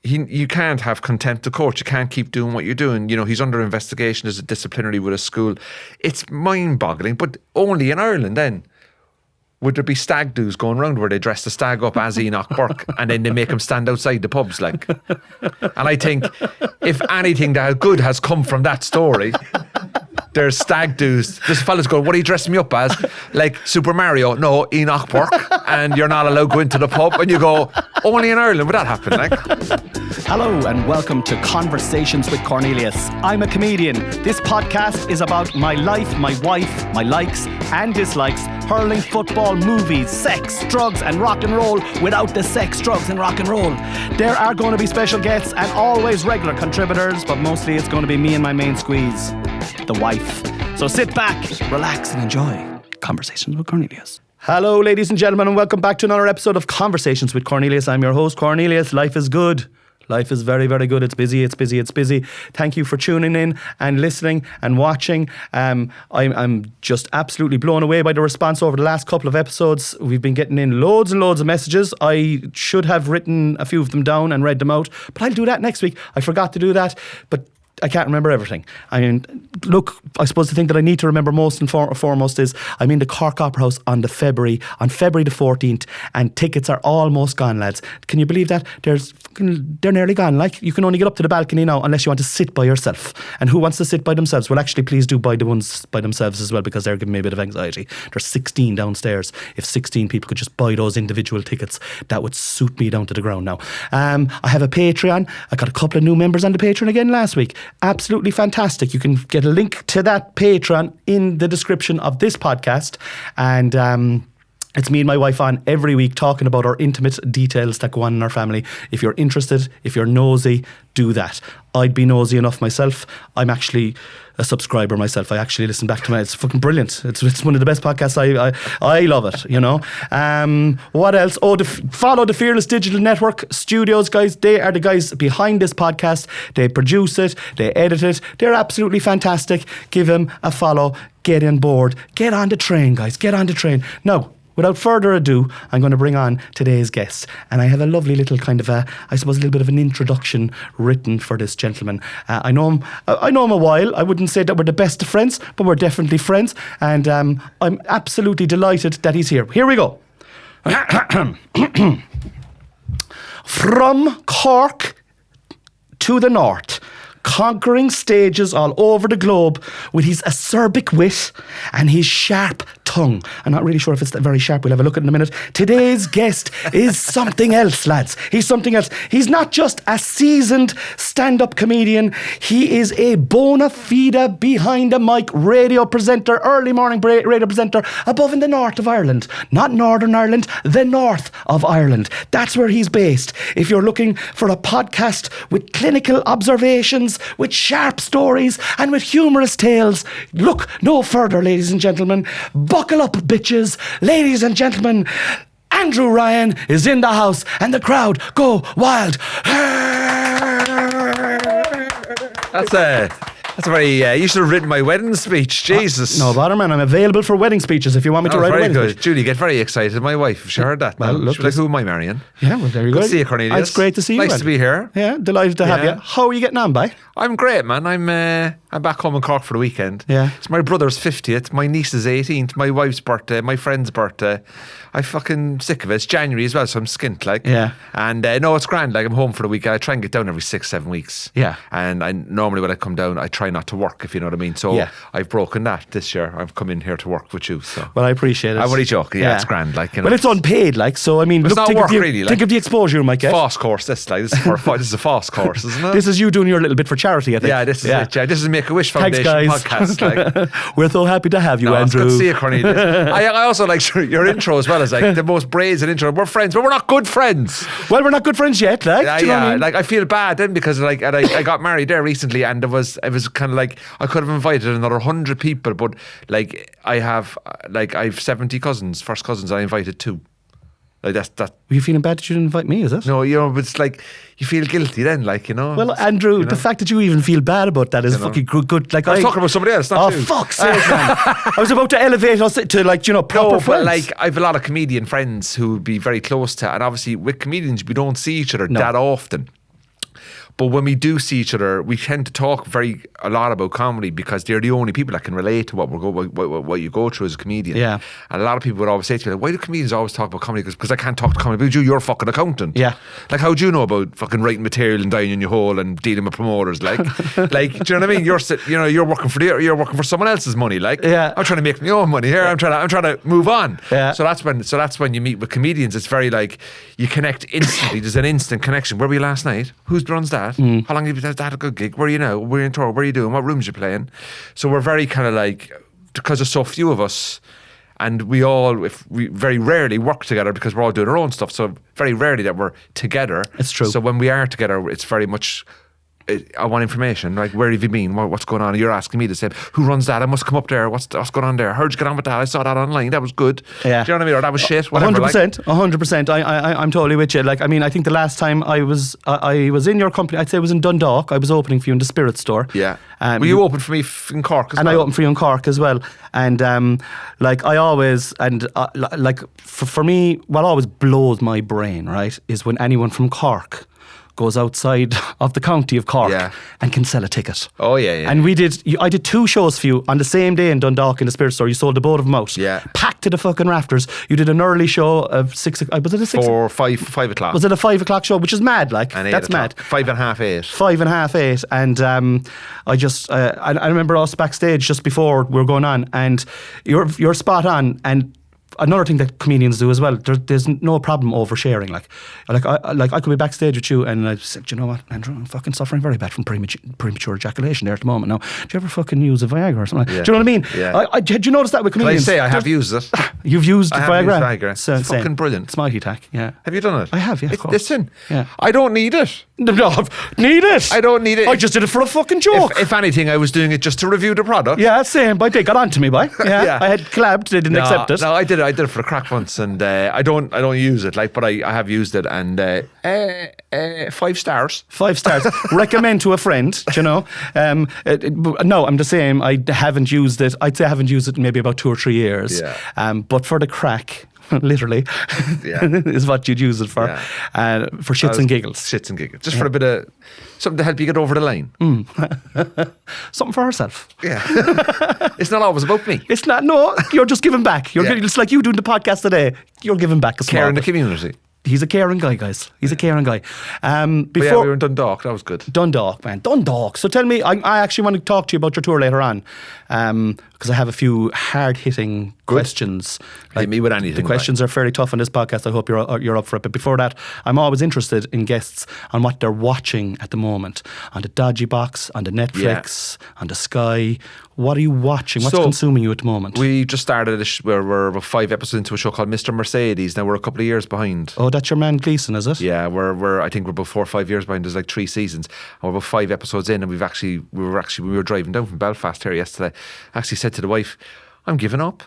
you can't have contempt of court. You can't keep doing what you're doing. You know, he's under investigation as a disciplinary with a school. It's mind-boggling, but only in Ireland then. Would there be stag do's going around where they dress the stag up as Enoch Burke and then they make him stand outside the pubs, like? And I think if anything that good has come from that story, there's stag do's. This fella's going, what are you dressing me up as? Like Super Mario? No, Enoch Burke. And you're not allowed to go into the pub. And you go, only in Ireland would that happen, like? Hello and welcome to Conversations with Cornelius. I'm a comedian. This podcast is about my life, my wife, my likes and dislikes, hurling, football, movies, sex, drugs and rock and roll without the sex, drugs and rock and roll. There are going to be special guests and always regular contributors, but mostly it's going to be me and my main squeeze, the wife. So sit back, relax and enjoy Conversations with Cornelius. Hello ladies and gentlemen and welcome back to another episode of Conversations with Cornelius. I'm your host Cornelius. Life is good. Life is very, very good. It's busy. Thank you for tuning in and listening and watching. I'm just absolutely blown away by the response over the last couple of episodes. We've been getting in loads and loads of messages. I should have written a few of them down and read them out, but I'll do that next week. I forgot to do that, but I can't remember everything. I mean, look, I suppose the thing that I need to remember most and foremost is I'm in the Cork Opera House on February the 14th and tickets are almost gone, lads. Can you believe that? They're nearly gone. Like, you can only get up to the balcony now unless you want to sit by yourself. And who wants to sit by themselves? Well, actually, please do buy the ones by themselves as well because they're giving me a bit of anxiety. There's 16 downstairs. If 16 people could just buy those individual tickets, that would suit me down to the ground now. I have a Patreon. I got a couple of new members on the Patreon again last week. Absolutely fantastic. You can get a link to that Patreon in the description of this podcast. And it's me and my wife on every week talking about our intimate details that go on in our family. If you're interested, if you're nosy, do that. I'd be nosy enough myself. I'm actually a subscriber myself. I actually listen back to it's fucking brilliant. It's one of the best podcasts. I love it, you know. What else? Follow the Fearless Digital Network Studios, guys. They are the guys behind this podcast. They produce it. They edit it. They're absolutely fantastic. Give them a follow. Get on board. Get on the train, guys. Get on the train. Now, without further ado, I'm going to bring on today's guest. And I have a lovely little kind of a little bit of an introduction written for this gentleman. I know him a while. I wouldn't say that we're the best of friends, but we're definitely friends. And I'm absolutely delighted that he's here. Here we go. From Cork to the north, conquering stages all over the globe with his acerbic wit and his sharp tongue. I'm not really sure if it's that very sharp. We'll have a look at it in a minute. Today's guest is something else, lads. He's something else. He's not just a seasoned stand-up comedian. He is a bona fide behind the mic radio presenter, early morning radio presenter above in the north of Ireland. Not Northern Ireland, the north of Ireland. That's where he's based. If you're looking for a podcast with clinical observations, with sharp stories and with humorous tales, look no further, ladies and gentlemen. Buckle up, bitches. Ladies and gentlemen, Andrew Ryan is in the house and the crowd go wild. That's a very, you should have written my wedding speech, Jesus. No bother, man. I'm available for wedding speeches if you want me to write a wedding speech. Julie, get very excited. My wife, she heard that. Well, look, she's like, who am I marrying? Yeah, well, there you go. Good to see you, Cornelius. It's great to see you. Nice to be here. Yeah, delighted to have you. How are you getting on, bye? I'm great, man. I'm back home in Cork for the weekend. Yeah. It's my brother's 50th, my niece's 18th, my wife's birthday, my friend's birthday. I'm fucking sick of it. It's January as well, so I'm skint, like. Yeah. And no, it's grand. Like, I'm home for the weekend. I try and get down every 6-7 weeks. Yeah. And I normally when I come down, I try not to work, if you know what I mean. So I've broken that this year. I've come in here to work with you. So. Well, I appreciate it. I'm only joking. Yeah, it's grand. Like, you know. Well, it's unpaid, like, so I mean, it's not work really. Think of the exposure you might get. Fast course, this is a fast course, isn't it? This is you doing your little bit for charity, I think. Yeah, this is it. Yeah, this is Make-A-Wish Foundation podcast. Like. We're so happy to have you, Andrew. It's good to see you, Cornelius. I also like your intro as well as like the most brazen intro. We're friends, but we're not good friends. Well, we're not good friends yet, like. Yeah, do you know what I mean? Like I feel bad then because like I got married there recently, and it was kind of like I could have invited another 100 people, but like I have 70 cousins, first cousins. I invited 2. Like that. Were you feeling bad that you didn't invite me, is it? No, you know, but it's like you feel guilty then, like, you know. Well, Andrew, the fact that you even feel bad about that is fucking good. Like, I was talking about somebody else, not you. Oh, fuck's sake, man. I was about to elevate us to, like, you know, proper friends. But like, I have a lot of comedian friends who would be very close to, and obviously with comedians we don't see each other that often. But when we do see each other, we tend to talk a lot about comedy because they're the only people that can relate to what you go through as a comedian. Yeah. And a lot of people would always say to me, like, why do comedians always talk about comedy? Because I can't talk to comedy about you're a fucking accountant. Yeah. Like, how do you know about fucking writing material and dying in your hole and dealing with promoters? Like, like, do you know what I mean? You're working for someone else's money. Like, Yeah. I'm trying to make my own money here. I'm trying to move on. Yeah. So that's when you meet with comedians. It's very like you connect instantly. There's an instant connection. Where were you last night? Whose runs that? How long have you had a good gig? Where are you now? Where are you in tour? Where are you doing? What rooms you playing? So we're very kind of like, because there's so few of us, and we very rarely work together because we're all doing our own stuff. So very rarely that we're together. It's true. So when we are together, it's very much, I want information. Like, where have you been? What's going on? You're asking me the same. Who runs that? I must come up there. What's going on there? How'd you get on with that? I saw that online. That was good. Yeah. Do you know what I mean? Or that was shit. Whatever. 100%. I'm totally with you. Like, I mean, I think the last time I was in your company, I'd say it was in Dundalk. I was opening for you in the Spirit Store. Yeah. Well, you opened for me in Cork as well. And I opened for you in Cork as well. And like, I always, like, for me, what always blows my brain, right, is when anyone from Cork goes outside of the county of Cork and can sell a ticket. Oh, yeah. And I did 2 shows for you on the same day in Dundalk in the Spirit Store. You sold the both of them out. Yeah. Packed to the fucking rafters. You did an early show of 6 o'clock. Was it a 6? 5 o'clock. Was it a 5 o'clock show? Which is mad, like. And that's o'clock. mad. 5:30, 8. 5:30, 8. And I just, I remember us backstage just before we were going on, and you're spot on. And another thing that comedians do as well, there's no problem oversharing. I could be backstage with you and I said, do you know what, Andrew, I'm fucking suffering very bad from premature ejaculation there at the moment. Now, do you ever fucking use a Viagra or something? Yeah. Do you know what I mean? Yeah. Did you notice that with comedians? Can I say I have used it? You've used I Viagra? have used Viagra. It's fucking brilliant. It's mighty tack, yeah. Have you done it? I have, yeah, of course. Listen, Yeah. I don't need it. No, need it. I don't need it. I just did it for a fucking joke. If anything, I was doing it just to review the product. Yeah, same. But they got on to me, boy. Yeah. Yeah. I had collabed. They didn't accept it. No, I did it for the crack once, and I don't use it. Like, but I have used it, and 5 stars. 5 stars. Recommend to a friend. You know. No, I'm the same. I haven't used it. I'd say I haven't used it in maybe about 2 or 3 years. Yeah. But for the crack. Literally, is what you'd use it for. Yeah. For shits and giggles. Shits and giggles. Just for a bit of something to help you get over the line. Something for herself. Yeah. It's not always about me. It's not. No, you're just giving back. It's like you doing the podcast today. You're giving back. Care in the community. He's a caring guy, guys. He's a caring guy. Before we were in Dundalk. That was good. Dundalk, man. Dundalk. So tell me, I actually want to talk to you about your tour later on, because I have a few hard-hitting questions. Hit me with anything. The questions are fairly tough on this podcast. I hope you're up for it. But before that, I'm always interested in guests on what they're watching at the moment. On the Dodgy Box, on the Netflix, on the Sky. What are you watching? What's consuming you at the moment? We just started we're about 5 episodes into a show called Mr. Mercedes. Now we're a couple of years behind. Oh, that's your man Gleason, is it? Yeah, I think we're about 4 or 5 years behind. There's like 3 seasons, and we're about 5 episodes in, and we were driving down from Belfast here yesterday. I actually said to the wife, I'm giving up.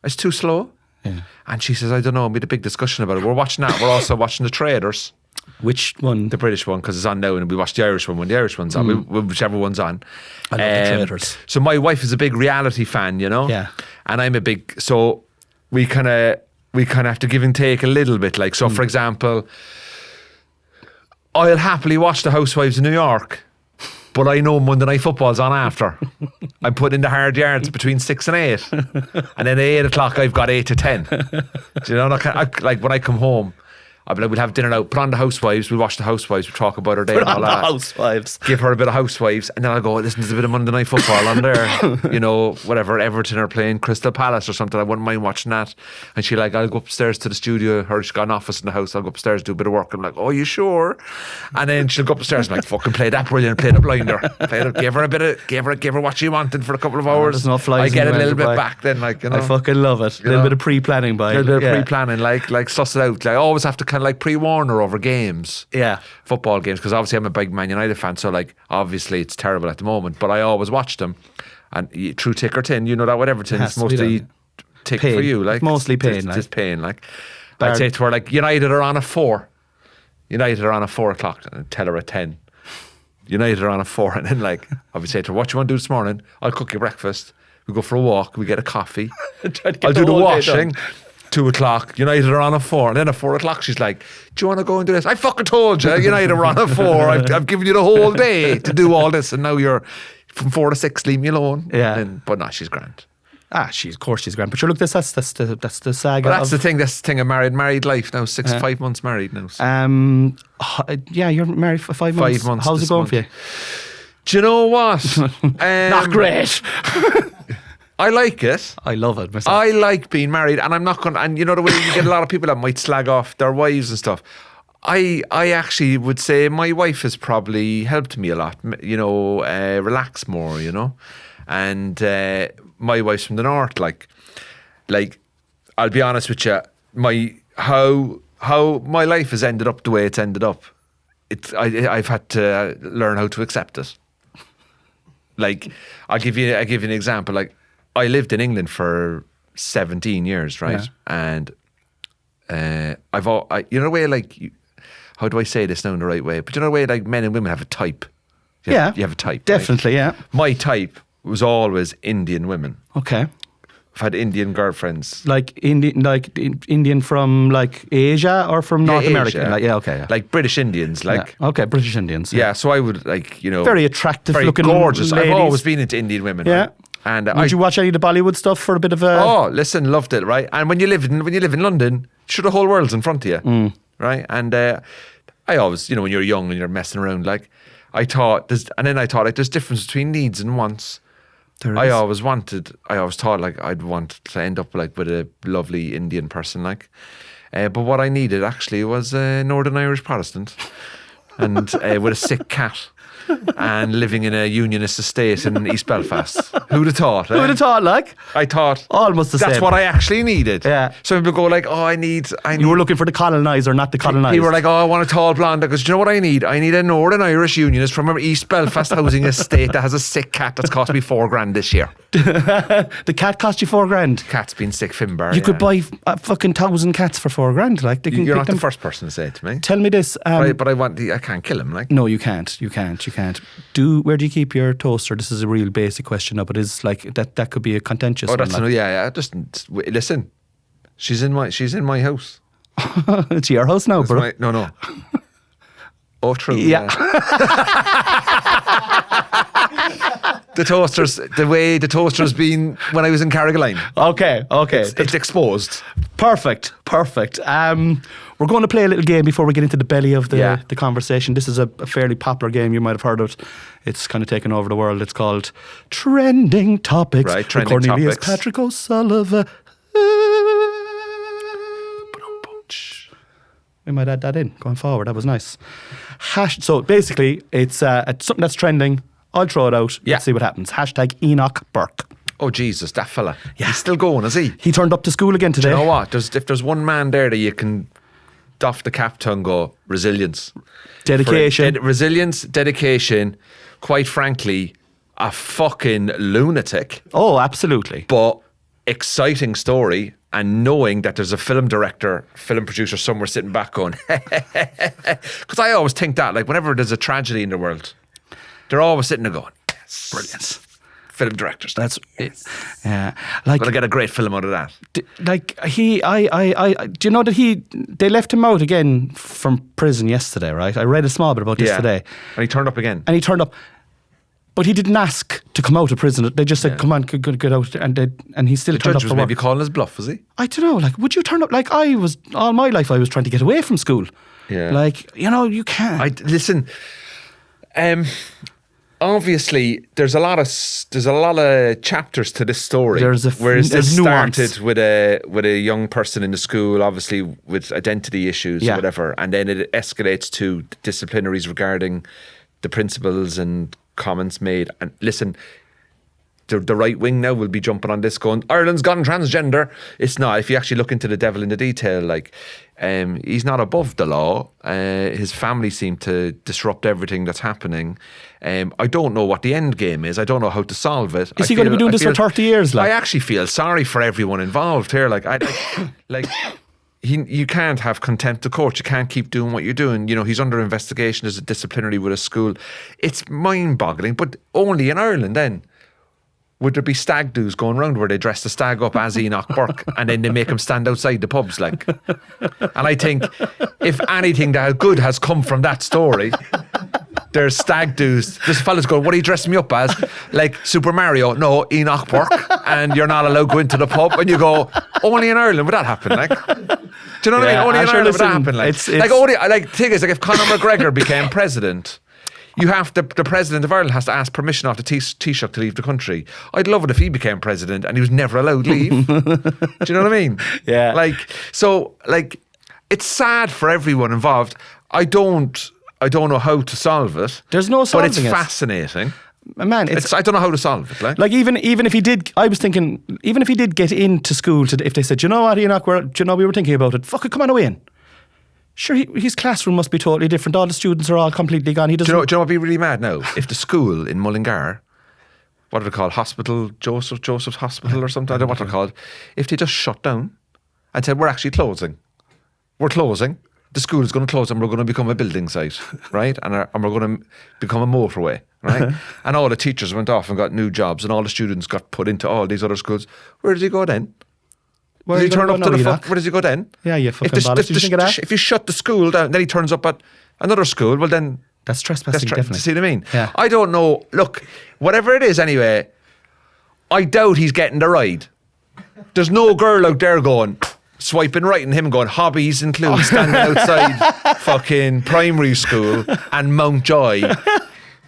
It's too slow. Yeah. And she says, I don't know. We had a big discussion about it. We're watching that. We're also watching The Traders. Which one? The British one, because it's on now, and we watch the Irish one when the Irish one's on, whichever one's on. I love The Traders. So my wife is a big reality fan, you know? Yeah. And I'm a big, so we kind of have to give and take a little bit. Like, so for example, I'll happily watch The Housewives of New York, but I know Monday Night Football's on after. I'm putting in the hard yards between 6 and 8. And then at 8 o'clock, I've got 8 to 10. Do you know? Like when I come home, I'll be like, we'll have dinner out, put on The Housewives, we'll watch The Housewives, we'll talk about our day and all that. Housewives. Give her a bit of Housewives, and then I'll go, listen, there's a bit of Monday Night Football on there. You know, whatever, Everton are playing Crystal Palace or something, I wouldn't mind watching that. And she's like, I'll go upstairs to the studio, she's got an office in the house, I'll go upstairs, do a bit of work. I'm like, oh, you sure? And then she'll go upstairs and like, fucking play that brilliant, play the blinder. Give her what she wanted for a couple of hours. There's no flies I get a little bit by. back then, like, you know. I fucking love it. A little bit of pre-planning by. A little bit of pre-planning, like suss it out. Like, I always have to kind of like pre-warn her over games. Yeah. Football games, because obviously I'm a big Man United fan, so like obviously it's terrible at the moment, but I always watch them. And through thick or thin, you know that with Everton, it's mostly tick pain. for you. Like, it's mostly pain. It's just pain. Like, Bar- I'd say to her, like, United are on a 4. United are on a 4 o'clock, and tell her at 10. United are on a 4, and then like I would say to her, what you want to do this morning? I'll cook you breakfast. We go for a walk. We get a coffee. I'll do the washing. 2:00, United are on at 4. And then at 4:00, she's like, do you want to go and do this? I fucking told you, United are on at 4. I've given you the whole day to do all this. And now you're from 4 to 6, leave me alone. Yeah. But no, she's grand. Of course she's grand. But sure, look, that's the saga. But that's the thing. That's the thing of married life now. 5 months married now. So. Yeah, you're married for 5 months. 5 months. How's it going for you? Do you know what? Not great. I like it. I love it myself. I like being married, and I'm not going to, and you know the way you get a lot of people that might slag off their wives and stuff. I actually would say my wife has probably helped me a lot, relax more, and my wife's from the north, like I'll be honest with you, how my life has ended up the way it's ended up, I've had to learn how to accept it. Like, I'll give you an example. Like, I lived in England for 17 years, right? Yeah. And the way, like, how do I say this now in the right way? But you know the way, like, men and women have a type. You have a type. Definitely, right? Yeah. My type was always Indian women. Okay. I've had Indian girlfriends. Like Indian from like Asia or from North America? Yeah. Like British Indians, like. Yeah. Okay, British Indians. Yeah, so I would, like, very attractive very looking gorgeous. ladies. I've always been into Indian women. Yeah. Right? And would you watch any of the Bollywood stuff for a bit of a... Oh, listen, loved it, right? And when you live in London, sure, the whole world's in front of you, right? And I always, when you're young and you're messing around, like, I thought there's difference between needs and wants. I always thought like I'd want to end up like with a lovely Indian person, like. But what I needed actually was a Northern Irish Protestant, and with a sick cat, and living in a unionist estate in East Belfast. Who'd have thought? Who'd have thought? Like, I thought almost the same. That's what I actually needed. Yeah. So people go like, I need. You were looking for the coloniser, not the colonised. People were like, I want a tall blonde. Because do you know what I need? I need a Northern Irish unionist from East Belfast housing estate that has a sick cat that's cost me $4,000 this year. The cat cost you $4,000. Cat's been sick Finbar. You could buy a fucking 1,000 cats for $4,000. Like, they can. You're pick not them. the first person to say it to me. Tell me this. But I can't kill him. Like, no, you can't. You can't. Where do you keep your toaster? This is a real basic question now, but it's like that could be a contentious. That's one. Just listen. She's in my house. It's your house now, bro. No. Oh, true. Yeah. The way the toaster's been when I was in Carrigaline. Okay. It's exposed. Perfect. We're going to play a little game before we get into the belly of the conversation. This is a fairly popular game. You might have heard of it. It's kind of taken over the world. It's called Trending Topics. Right, Trending Cornelius Topics. Patrick O'Sullivan. We might add that in going forward. That was nice. So basically, it's something that's trending. I'll throw it out. Yeah. Let's see what happens. Hashtag Enoch Burke. Oh, Jesus, that fella. Yeah. He's still going, is he? He turned up to school again today. Do you know what? If there's one man there that you can doff the cap to and go, resilience. Dedication. Resilience, dedication, quite frankly, a fucking lunatic. Oh, absolutely. But exciting story, and knowing that there's a film director, film producer somewhere sitting back going, because I always think that, like, whenever there's a tragedy in the world, they're always sitting there going, yes, brilliant. Film directors. That's yes. Yeah. Like, gonna get a great film out of that. Do you know that they left him out again from prison yesterday, right? I read a small bit about this today. And he turned up again. But he didn't ask to come out of prison. They just said, "Come on, get out," and he still turned up. The judge was for maybe work. calling his bluff, was he? I don't know. Like, would you turn up? Like, I was all my life. I was trying to get away from school. Yeah. Like, you can't. Listen. Obviously, there's a lot of chapters to this story. There's this nuance. started with a young person in the school, obviously with identity issues, or whatever, and then it escalates to disciplinaries regarding the principals and comments made. And listen, the right wing now will be jumping on this, going, Ireland's gone transgender. It's not. If you actually look into the devil in the detail, like, he's not above the law. His family seem to disrupt everything that's happening. I don't know what the end game is. I don't know how to solve it. Is he going to be doing this for 30 years? Like? I actually feel sorry for everyone involved here. You can't have contempt of court. You can't keep doing what you're doing. He's under investigation as a disciplinary with a school. It's mind-boggling, but only in Ireland then. would there be stag do's going around where they dress the stag up as Enoch Burke and then they make him stand outside the pubs, like? And I think if anything that good has come from that story, there's stag do's. This fella's going, what are you dressing me up as? Like Super Mario? No, Enoch Burke. And you're not allowed to go into the pub. And you go, only in Ireland would that happen, like? Do you know what I mean? Only in Ireland would that happen, like? The thing is, like, if Conor McGregor became president, the president of Ireland has to ask permission off the Taoiseach to leave the country. I'd love it if he became president and he was never allowed to leave. Do you know what I mean? Yeah. It's sad for everyone involved. I don't know how to solve it. There's no solving it. But it's fascinating. Man, I don't know how to solve it. Like even if he did, I was thinking, even if he did get into school, if they said, you know what, Enoch, we were thinking about it. Fuck it, come on away in. Sure, his classroom must be totally different. All the students are all completely gone. Do you know what would be really mad now? If the school in Mullingar, what are they called? Hospital, Joseph's Hospital or something, I don't know what they're called. If they just shut down and said, we're actually closing. We're closing. The school is going to close and we're going to become a building site, right? And we're going to become a motorway, right? And all the teachers went off and got new jobs and all the students got put into all these other schools. Where does he go then? Where does he turn up to the fuck? Where does he go then? Yeah, you fucking bollocks. Did you think of that? If you shut the school down, then he turns up at another school, well then... That's trespassing, definitely. See what I mean? Yeah. I don't know. Look, whatever it is anyway, I doubt he's getting the ride. There's no girl out there going, swiping right and him going, hobbies include standing outside fucking primary school and Mountjoy.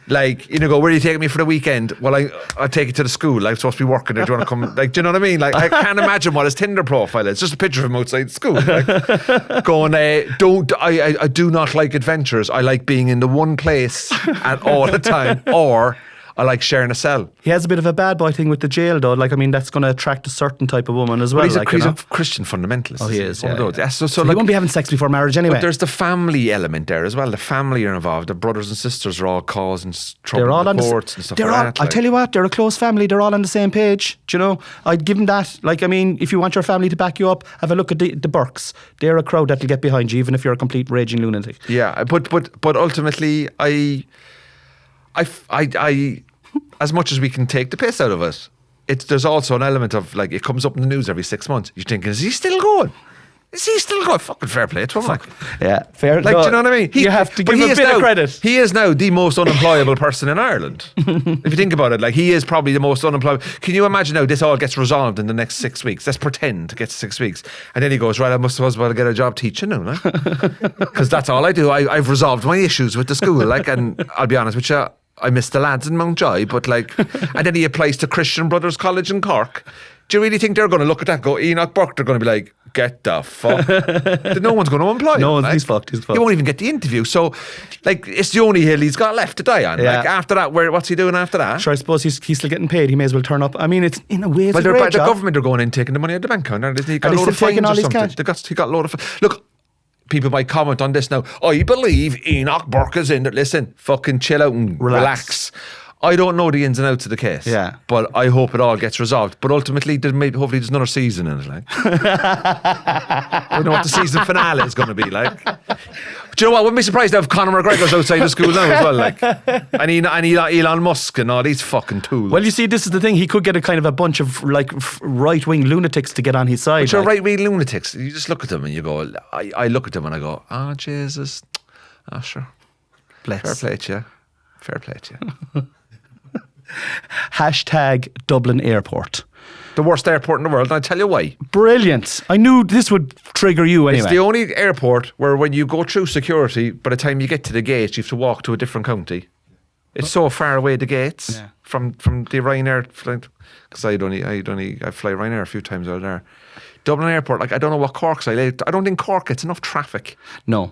Like, go, where are you taking me for the weekend? Well, I'll take you to the school. I'm supposed to be working there. Do you want to come? Like, do you know what I mean? Like, I can't imagine what his Tinder profile is. Just a picture of him outside school. Like, going, I do not like adventures. I like being in the one place at all the time. Or I like sharing a cell. He has a bit of a bad boy thing with the jail, though. Like, I mean, that's going to attract a certain type of woman as well. He's a Christian fundamentalist. Oh, he is. Yeah. So he won't be having sex before marriage anyway. But there's the family element there as well. The family are involved. The brothers and sisters are all causing trouble in the courts and stuff like that. I'll tell you what, they're a close family. They're all on the same page. Do you know? I'd give them that. Like, I mean, if you want your family to back you up, have a look at the Burkes. They're a crowd that'll get behind you, even if you're a complete raging lunatic. Yeah, but ultimately, I as much as we can take the piss out of it, there's also an element of, like, it comes up in the news every 6 months. You're thinking, is he still going? Fucking fair play to him. Like, yeah, fair. Like, do you know what I mean? You have to give him a bit of credit. He is now the most unemployable person in Ireland. If you think about it, like, he is probably the most unemployable. Can you imagine now this all gets resolved in the next 6 weeks? Let's pretend it gets 6 weeks. And then he goes, right, I must as well get a job teaching now, like. Because that's all I do. I've resolved my issues with the school, like, and I'll be honest with you, I miss the lads in Mountjoy, but like, and then he applies to Christian Brothers College in Cork. Do you really think they're going to look at that, go, Enoch Burke? They're going to be like, get the fuck. No one's going to employ him. No, like, he's fucked. He won't even get the interview. So, like, it's the only hill he's got left to die on. Yeah. Like, after that, what's he doing after that? Sure, I suppose he's still getting paid. He may as well turn up. I mean, it's in a way, it's well, a great job. The government are going in taking the money out of the bank account, isn't he? He got Are a they load of still taking fines all or his something. cash? He got a load of... Look, people might comment on this now. I believe Enoch Burke is in there. Listen, fucking chill out and relax. I don't know the ins and outs of the case. Yeah. But I hope it all gets resolved. But ultimately, hopefully there's another season in it, like. I don't know what the season finale is going to be like. Do you know what? I wouldn't be surprised if Conor McGregor's outside the school now as well, like. And Elon Musk and all these fucking tools. Well, you see, this is the thing. He could get a kind of a bunch of, like, right-wing lunatics to get on his side. But you're right-wing lunatics. You just look at them and you go, I look at them and I go, Jesus. Sure. Bless. Fair play to you. Fair play to you. Hashtag Dublin Airport. The worst airport in the world, and I'll tell you why. Brilliant. I knew this would trigger you anyway. It's the only airport where when you go through security, by the time you get to the gate, you have to walk to a different county. It's so far away, the gates, from the Ryanair flight. Because I fly Ryanair a few times out there. Dublin Airport, like, I don't know what Cork's like. I don't think Cork gets enough traffic. No.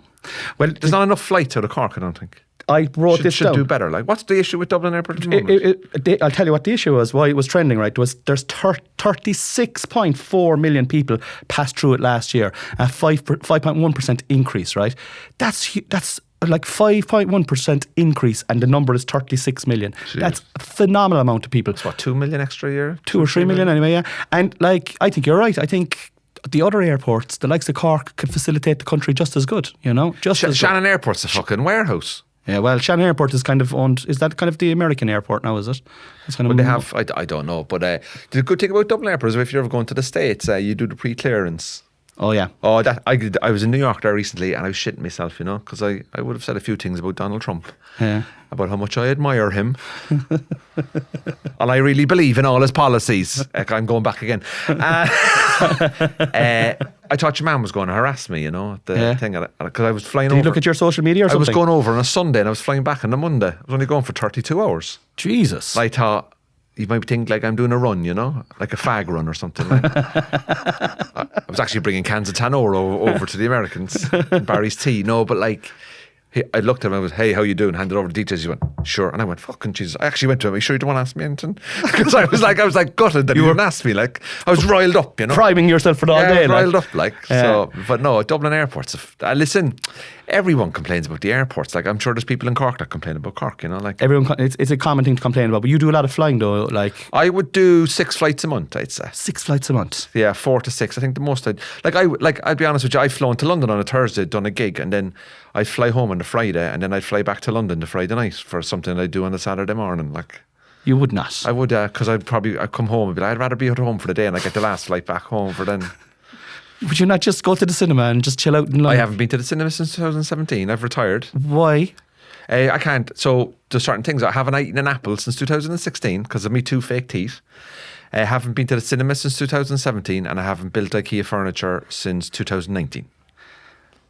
Well, there's not enough flights out of Cork, I don't think. I wrote this down. Should do better. Like, what's the issue with Dublin Airport at the moment? I'll tell you what the issue was, why it was trending, right? There's 36.4 million people passed through it last year, a 5.1% increase, right? That's like 5.1% increase, and the number is 36 million. Jeez. That's a phenomenal amount of people. It's what, 2 million extra a year? 2 or 3 million anyway, yeah. And like, I think you're right. I think the other airports, the likes of Cork, could facilitate the country just as good, you know? Shannon Airport's a fucking warehouse. Yeah, well, Shannon Airport is kind of owned. Is that kind of the American airport now? Is it? It's kind of. But they have. I don't know. But the good thing about Dublin Airport is if you're ever going to the States, you do the pre-clearance. Oh yeah. Oh, that I was in New York there recently, and I was shitting myself, because I would have said a few things about Donald Trump. Yeah. About how much I admire him. And I really believe in all his policies. I'm going back again. I thought your man was going to harass me, the thing, because I was flying over. Did you look at your social media or something? I was going over on a Sunday and I was flying back on a Monday. I was only going for 32 hours. Jesus. I thought, you might think like I'm doing a run, like a fag run or something. Like. I was actually bringing cans of Tanoro over to the Americans, and Barry's tea. No, but like, I looked at him and I was, hey, how you doing? Handed over the details. He went, sure. And I went, fucking Jesus. I actually went to him, are you sure you don't want to ask me anything? Because I was like gutted that you wouldn't ask me. Like, I was riled up, Priming yourself for all day. Riled up, so. But no, Dublin Airport's, listen, everyone complains about the airports. Like, I'm sure there's people in Cork that complain about Cork, like. Everyone, it's a common thing to complain about, but you do a lot of flying though, like. I would do 6 flights a month, I'd say. 6 flights a month? Yeah, 4 to 6. I think the most I'd be honest with you, I've flown to London on a Thursday, done a gig, and then I'd fly home on the Friday, and then I'd fly back to London the Friday night for something I'd do on the Saturday morning, like. You would not? I would, because I'd come home and be like, I'd rather be at home for the day and I get the last flight back home for then. Would you not just go to the cinema and just chill out in London? I haven't been to the cinema since 2017. I've retired. Why? I can't. So there's certain things. I haven't eaten an apple since 2016 because of me 2 fake teeth. I haven't been to the cinema since 2017 and I haven't built IKEA furniture since 2019.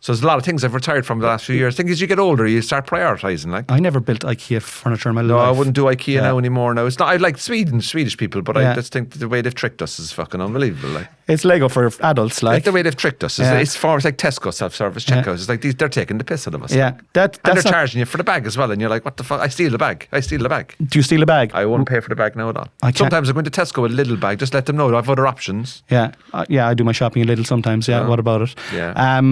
So there's a lot of things I've retired from the last few years. The thing is, you get older, you start prioritising. Like, I never built IKEA furniture in my life. No, I wouldn't do IKEA now anymore. No, it's not. I like Swedish people, but I just think the way they've tricked us is fucking unbelievable. Like, it's Lego for adults. Like the way they've tricked us. It's like Tesco self-service checkouts. It's like they're taking the piss out of us. Yeah, and they're charging you for the bag as well. And you're like, what the fuck? I steal the bag. Do you steal a bag? I won't pay for the bag now at all. Sometimes I go into Tesco with a little bag. Just let them know I have other options. Yeah, I do my shopping a little sometimes. Yeah, what about it? Yeah.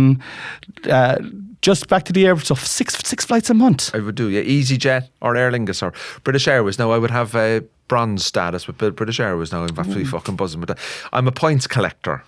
Just back to the air, so 6 flights a month. I would do, EasyJet or Aer Lingus or British Airways. Now I would have a bronze status with British Airways now. I'm absolutely fucking buzzing with that. I'm a points collector.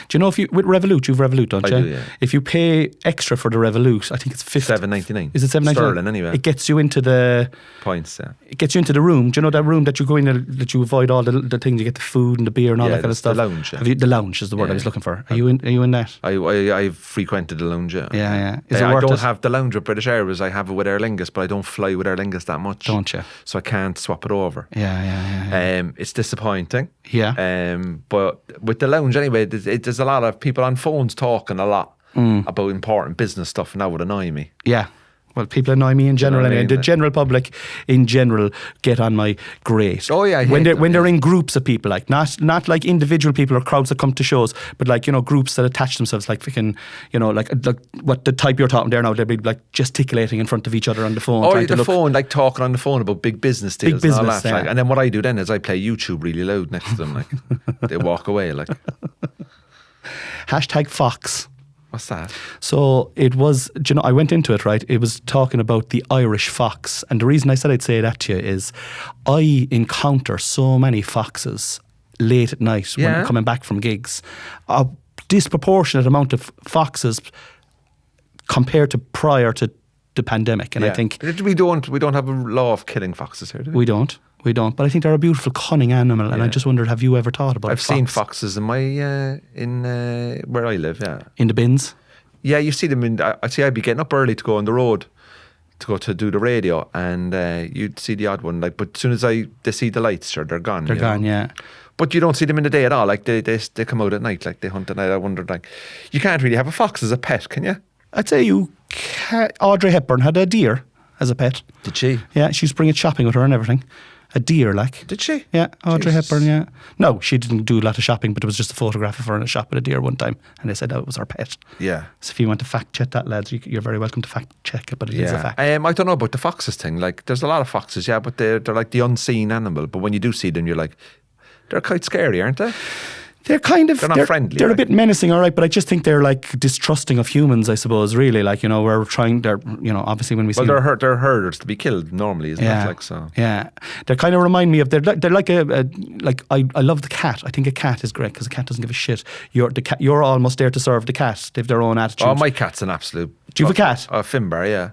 Do you know with Revolut, you've Revolut, don't you? I do, yeah. If you pay extra for the Revolut, I think it's $7.99. Is it $7.99? Sterling anyway. It gets you into the points. Yeah. It gets you into the room. Do you know that room that you go in that you avoid all the things? You get the food and the beer and all that kind of stuff. The lounge. Yeah. The lounge is the word I was looking for. Are you in that? I've frequented the lounge. Yeah. Yeah. I don't have the lounge with British Airways. I have it with Aer Lingus, but I don't fly with Aer Lingus that much. Don't you? So I can't swap it over. Yeah. It's disappointing. Yeah. But with the lounge anyway, there's a lot of people on phones talking a lot about important business stuff, and that would annoy me. Yeah. Well, people annoy me in general anyway. The general public in general get on my grate. Oh yeah, when they're in groups of people, like not like individual people or crowds that come to shows, but like groups that attach themselves, like freaking like what the type you're talking there now, they'd be like gesticulating in front of each other on the phone. Oh, the phone, like talking on the phone about big business deals, and all that. Yeah. And then what I do then is I play YouTube really loud next to them, like they walk away, like. #Fox. What's that? So it was, I went into it, right? It was talking about the Irish fox. And the reason I said I'd say that to you is I encounter so many foxes late at night when I'm coming back from gigs. A disproportionate amount of foxes compared to prior to the pandemic. And I think... We don't have a law of killing foxes here, do we? We don't, but I think they're a beautiful, cunning animal, and I just wondered, have you ever thought about? I've seen foxes in my where I live. Yeah, in the bins. Yeah, you see them I'd be getting up early to go on the road to go to do the radio, and you'd see the odd one. Like, but as soon as they see the lights, sure, they're gone. They're gone, yeah. But you don't see them in the day at all. Like they come out at night, like they hunt at night. I wondered, like, you can't really have a fox as a pet, can you? I'd say you can. Audrey Hepburn had a deer as a pet. Did she? Yeah, she used to bring it shopping with her and everything. A deer, like. Did she? Yeah, Audrey Hepburn, yeah. No, she didn't do a lot of shopping, but it was just a photograph of her in a shop with a deer one time, and they said that was her pet. Yeah. So if you want to fact check that, lads, you're very welcome to fact check it, but it is a fact. I don't know about the foxes thing. Like, there's a lot of foxes, but they're like the unseen animal. But when you do see them, you're like, they're quite scary, aren't they? They're kind of... They're not friendly. They're like. a bit menacing, all right, but I just think they're like distrusting of humans, I suppose, really. Like, obviously when we see... Well, they're herders to be killed normally, isn't it? Like, so. Yeah. They kind of remind me of... They're like I love the cat. I think a cat is great because a cat doesn't give a shit. You're almost there to serve the cat. They have their own attitude. Oh, my cat's an absolute... Do you have a cat? Finbar, yeah.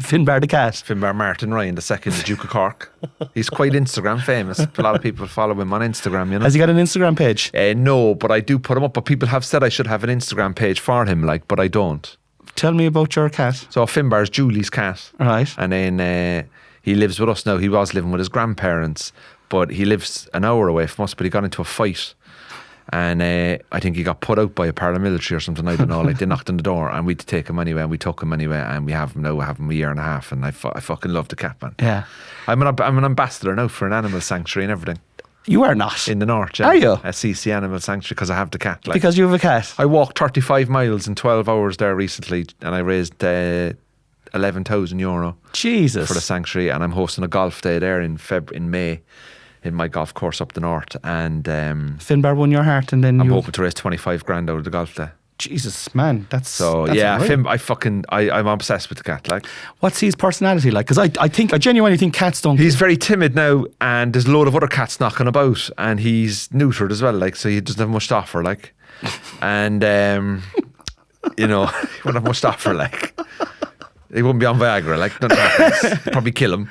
Finbar the cat. Finbar Martin Ryan, the second Duke of Cork. He's quite Instagram famous. A lot of people follow him on Instagram, you know. Has he got an Instagram page? No, but I do put him up. But people have said I should have an Instagram page for him, like, but I don't. Tell me about your cat. So Finbar's Julie's cat. Right. And then he lives with us now. He was living with his grandparents, but he lives an hour away from us, but he got into a fight. And I think he got put out by a paramilitary or something, I don't know. Like, they knocked on the door and we had to take him anyway, and we took him anyway, and we have him now. We have him a year and a half, and I fucking love the cat, man. Yeah. I'm an ambassador now for an animal sanctuary and everything. You are not. In the north, yeah. Are you? A CC Animal Sanctuary, because I have the cat. Like, because you have a cat? I walked 35 miles in 12 hours there recently, and I raised €11,000 Jesus. for the sanctuary, and I'm hosting a golf day there in May. In my golf course up the north, and Finbar won your heart, and then I'm hoping to raise 25 grand out of the golf day. Jesus, man, that's yeah. Right. I'm obsessed with the cat. Like, what's his personality like? Because I genuinely think cats don't. He's very timid now, and there's a load of other cats knocking about, and he's neutered as well. Like, so he doesn't have much to offer. Like, and he won't have much to offer. Like. He wouldn't be on Viagra, like, nothing happens. Probably kill him.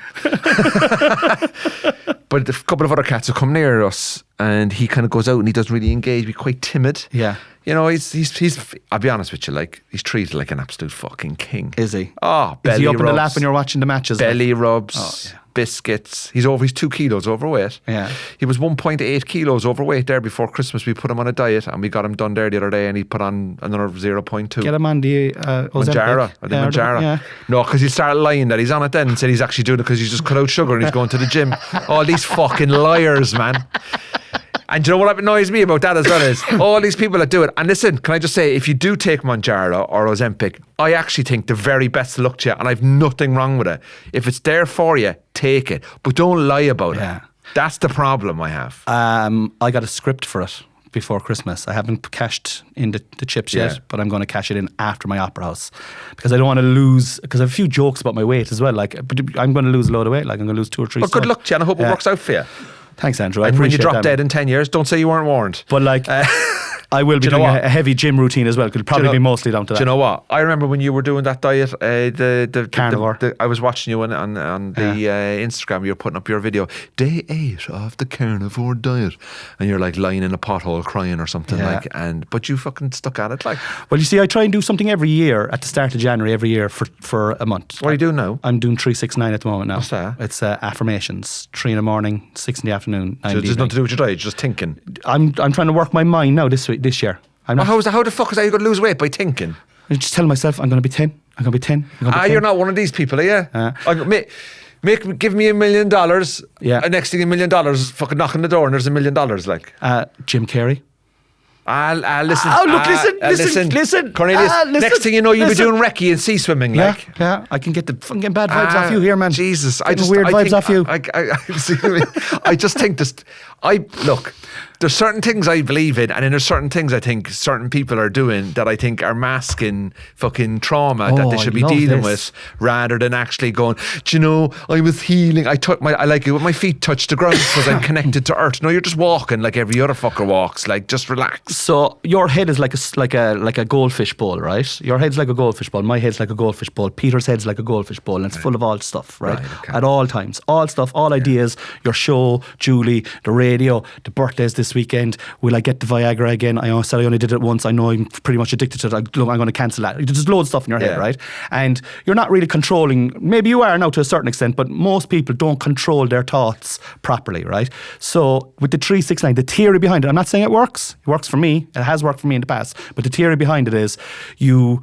But a couple of other cats will come near us, and he kind of goes out and he doesn't really engage. He's quite timid. Yeah. He's I'll be honest with you, like, he's treated like an absolute fucking king. Is he? Oh, belly Is he up rubs, in the lap when you're watching the matches? belly rubs, biscuits. He's 2 kilos overweight. Yeah. He was 1.8 kilos overweight there before Christmas. We put him on a diet, and we got him done there the other day, and he put on another 0.2. Get him on the Manjaro. Manjaro. Yeah. No, because he started lying that he's on it then and said he's actually doing it because he's just cut out sugar and he's going to the gym. All these fucking liars, man. And do you know what annoys me about that as well is all these people that do it. And listen, can I just say, if you do take Manjaro or Ozempic, I actually think the very best of luck to you, and I've nothing wrong with it. If it's there for you, take it. But don't lie about it. That's the problem I have. I got a script for it before Christmas. I haven't cashed in the chips yet, but I'm going to cash it in after my opera house because I don't want to lose, because I have a few jokes about my weight as well. Like, but I'm going to lose a load of weight. Like, I'm going to lose 2 or 3 Well, good luck to you, and I hope it works out for you. Thanks, Andrew. I And when you appreciate drop that. dead in 10 years, don't say you weren't warned. But like, I will be doing a heavy gym routine as well. Could probably be mostly down to that. Do you know what? I remember when you were doing that diet, the carnivore. I was watching you on the Instagram. You were putting up your video, day 8 of the carnivore diet, and you're like lying in a pothole crying or something but you fucking stuck at it, like. Well, you see, I try and do something every year at the start of January every year for a month. What are you doing now? I'm doing 369 at the moment now. What's that? It's affirmations. 3 in the morning, 6 in the afternoon, 9 in the There's nothing to do with your diet. You're just thinking. I'm trying to work my mind now this year. I'm not. How the fuck is that? You got to lose weight by thinking? I'm just telling myself I'm going to be 10. I'm going to be 10. You're not one of these people, are you? Give me $1 million. Yeah. And next thing $1 million, fucking knocking the door, and there's $1 million. Like Jim Carrey. Listen. Oh, look, listen. Cornelius, listen, next thing you know, you'll be doing recce and sea swimming. Like. Yeah. I can get the fucking bad vibes off you here, man. Jesus. Weird vibes off you. I just think this. Look, there's certain things I believe in, and then there's certain things I think certain people are doing that I think are masking fucking trauma that they should be dealing with, rather than actually going, do you know, I was healing. I like it when my feet touch the ground because I'm connected to earth. No, you're just walking like every other fucker walks. Like, just relax. So your head is like a goldfish bowl, right? Your head's like a goldfish bowl. My head's like a goldfish bowl. Peter's head's like a goldfish bowl, and it's full of all stuff, right? Okay. At all times, all stuff, all ideas. Your show, Julie, the radio, the birthdays this weekend. Will I get the Viagra again? I said I only did it once. I know I'm pretty much addicted to it. I'm going to cancel that. There's loads of stuff in your head, right? And you're not really controlling. Maybe you are now to a certain extent, but most people don't control their thoughts properly, right? So with the 369, the theory behind it, I'm not saying it works. It works for me. It has worked for me in the past. But the theory behind it is you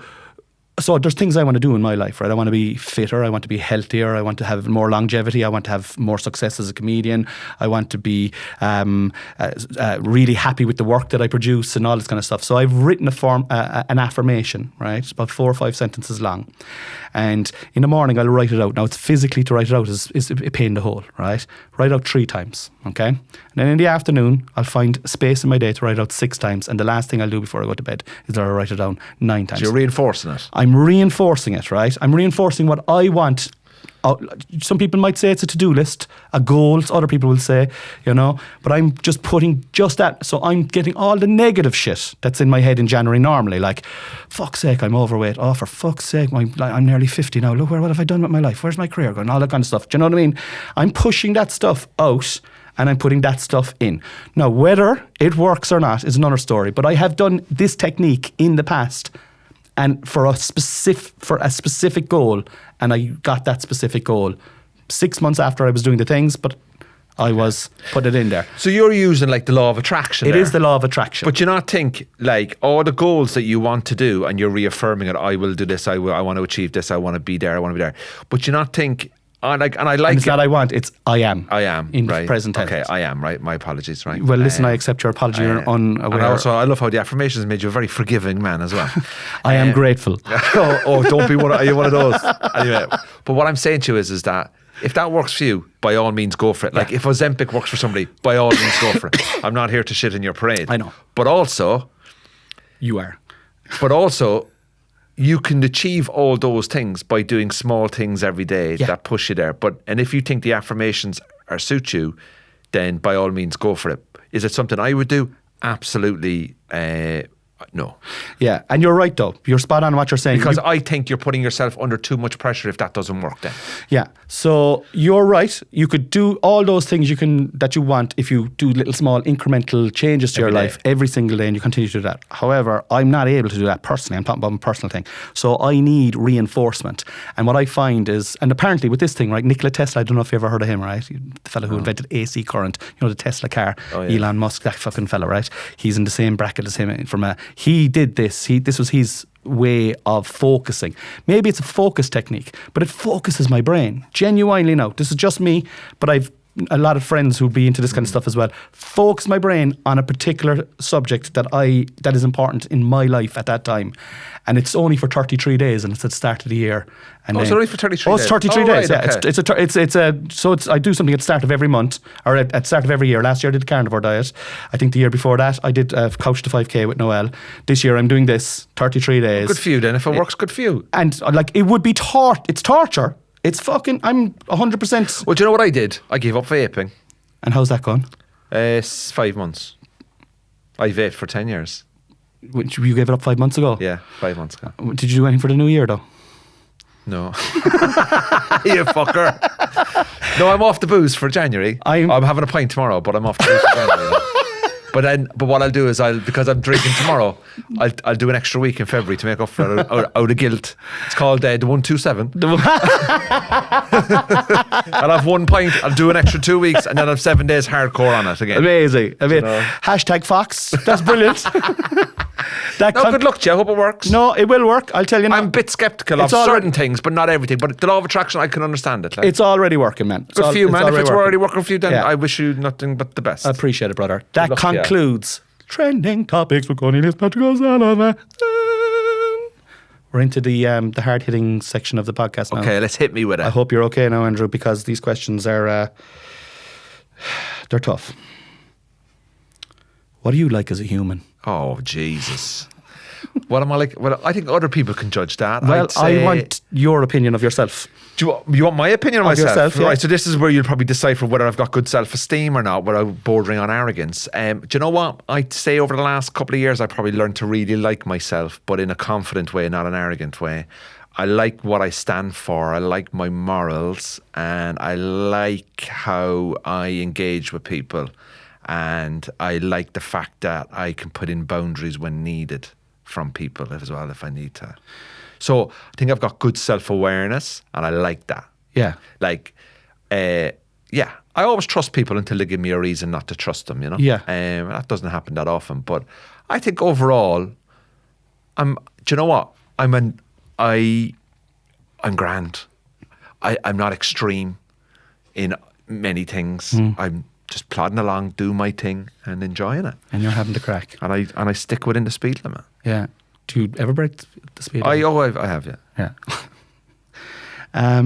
So there's things I want to do in my life, right? I want to be fitter. I want to be healthier. I want to have more longevity. I want to have more success as a comedian. I want to be really happy with the work that I produce and all this kind of stuff. So I've written an affirmation, right? It's about 4 or 5 sentences long. And in the morning, I'll write it out. Now, it's physically to write it out is a pain in the hole, right? Write out 3 times, okay? And then in the afternoon, I'll find space in my day to write out 6 times. And the last thing I'll do before I go to bed is that I'll write it down 9 times. So you're reinforcing it. I'm reinforcing it, right? I'm reinforcing what I want. Some people might say it's a to-do list, a goal. Other people will say, but I'm just putting just that. So I'm getting all the negative shit that's in my head in January normally. Like, fuck's sake, I'm overweight. Oh, for fuck's sake, I'm nearly 50 now. Look, what have I done with my life? Where's my career going? All that kind of stuff. Do you know what I mean? I'm pushing that stuff out and I'm putting that stuff in. Now, whether it works or not is another story. But I have done this technique in the past and for a specific goal, and I got that specific goal 6 months after I was doing the things, but I was put it in there. So you're using like the law of attraction. It is the law of attraction. But you not think like all the goals that you want to do and you're reaffirming it, I will do this, I want to achieve this, I want to be there, I want to be there. But you not think, and it's not I want, it's I am. I am. In right. present tense. Okay, I am, right. My apologies, right. Well, listen, I accept your apology. You're unaware. And also, I love how the affirmations made you a very forgiving man as well. I am grateful. Don't be one of those. Anyway, but what I'm saying to you is that if that works for you, by all means go for it. Like if Ozempic works for somebody, by all means go for it. I'm not here to shit in your parade. I know. But also... You are. But also... You can achieve all those things by doing small things every day that push you there. And if you think the affirmations suit you, then by all means go for it. Is it something I would do? Absolutely no. Yeah, and you're right though. You're spot on what you're saying. Because I think you're putting yourself under too much pressure if that doesn't work then. Yeah, so you're right. You could do all those things that you want if you do little small incremental changes to your life every single day and you continue to do that. However, I'm not able to do that personally. I'm talking about my personal thing. So I need reinforcement. And what I find is, and apparently with this thing, right, Nikola Tesla, I don't know if you ever heard of him, right? The fellow who invented AC current, the Tesla car, Elon Musk, that fucking fellow, right? He's in the same bracket as him he did this. This was his way of focusing. Maybe it's a focus technique, but it focuses my brain. Genuinely now. This is just me, but I've a lot of friends who'd be into this kind of stuff as well. Focus my brain on a particular subject that is important in my life at that time. And it's only for 33 days and it's at the start of the year. And it's only for 33 days? It's 33 days, right, yeah. Okay. I do something at the start of every month, or at the start of every year. Last year I did the carnivore diet. I think the year before that I did Couch to 5K with Noel. This year I'm doing this, 33 days. Good for you then. If it works, good for you. And it would be it's torture. It's fucking, I'm 100%. Well, do you know what I did? I gave up vaping. And how's that gone? 5 months. I vaped for 10 years. You gave it up 5 months ago? Yeah, 5 months ago. Did you do anything for the new year though? No. You fucker. No, I'm off the booze for January. I'm having a pint tomorrow, but I'm off the booze for January. But what I'll do is because I'm drinking tomorrow, I'll do an extra week in February to make up for out of guilt. It's called the 127. I'll have 1 pint. I'll do an extra 2 weeks, and then I'll have 7 days hardcore on it again. Amazing. Hashtag Fox. That's brilliant. Good luck to you. I hope it works. No, it will work. I'll tell you now. I'm a bit sceptical of certain things, but not everything. But the law of attraction, I can understand it. It's already working, man. Good for you, man. If it's already working for you, then I wish you nothing but the best. I appreciate it, brother. That concludes Trending Topics with Cornelius Patrick O'Sullivan. We're into the hard-hitting section of the podcast now. Okay, let's hit me with it. I hope you're okay now, Andrew, because these questions are they're tough. What do you like as a human? Oh, Jesus. What am I like? Well, I think other people can judge that. Well, I want your opinion of yourself. Do you want my opinion of myself? Yourself, yeah. Right, so this is where you'll probably decipher whether I've got good self-esteem or not, without bordering on arrogance. Do you know what? I'd say over the last couple of years, I probably learned to really like myself, but in a confident way, not an arrogant way. I like what I stand for. I like my morals, and I like how I engage with people. And I like the fact that I can put in boundaries when needed from people as well if I need to. So I think I've got good self-awareness, and I like that. Yeah. I always trust people until they give me a reason not to trust them, Yeah. That doesn't happen that often. But I think overall, do you know what? I'm I'm grand. I'm not extreme in many things. I'm just plodding along, doing my thing and enjoying it. And you're having the crack. And I stick within the speed limit. Yeah. Do you ever break the speed limit? I have, yeah. Yeah.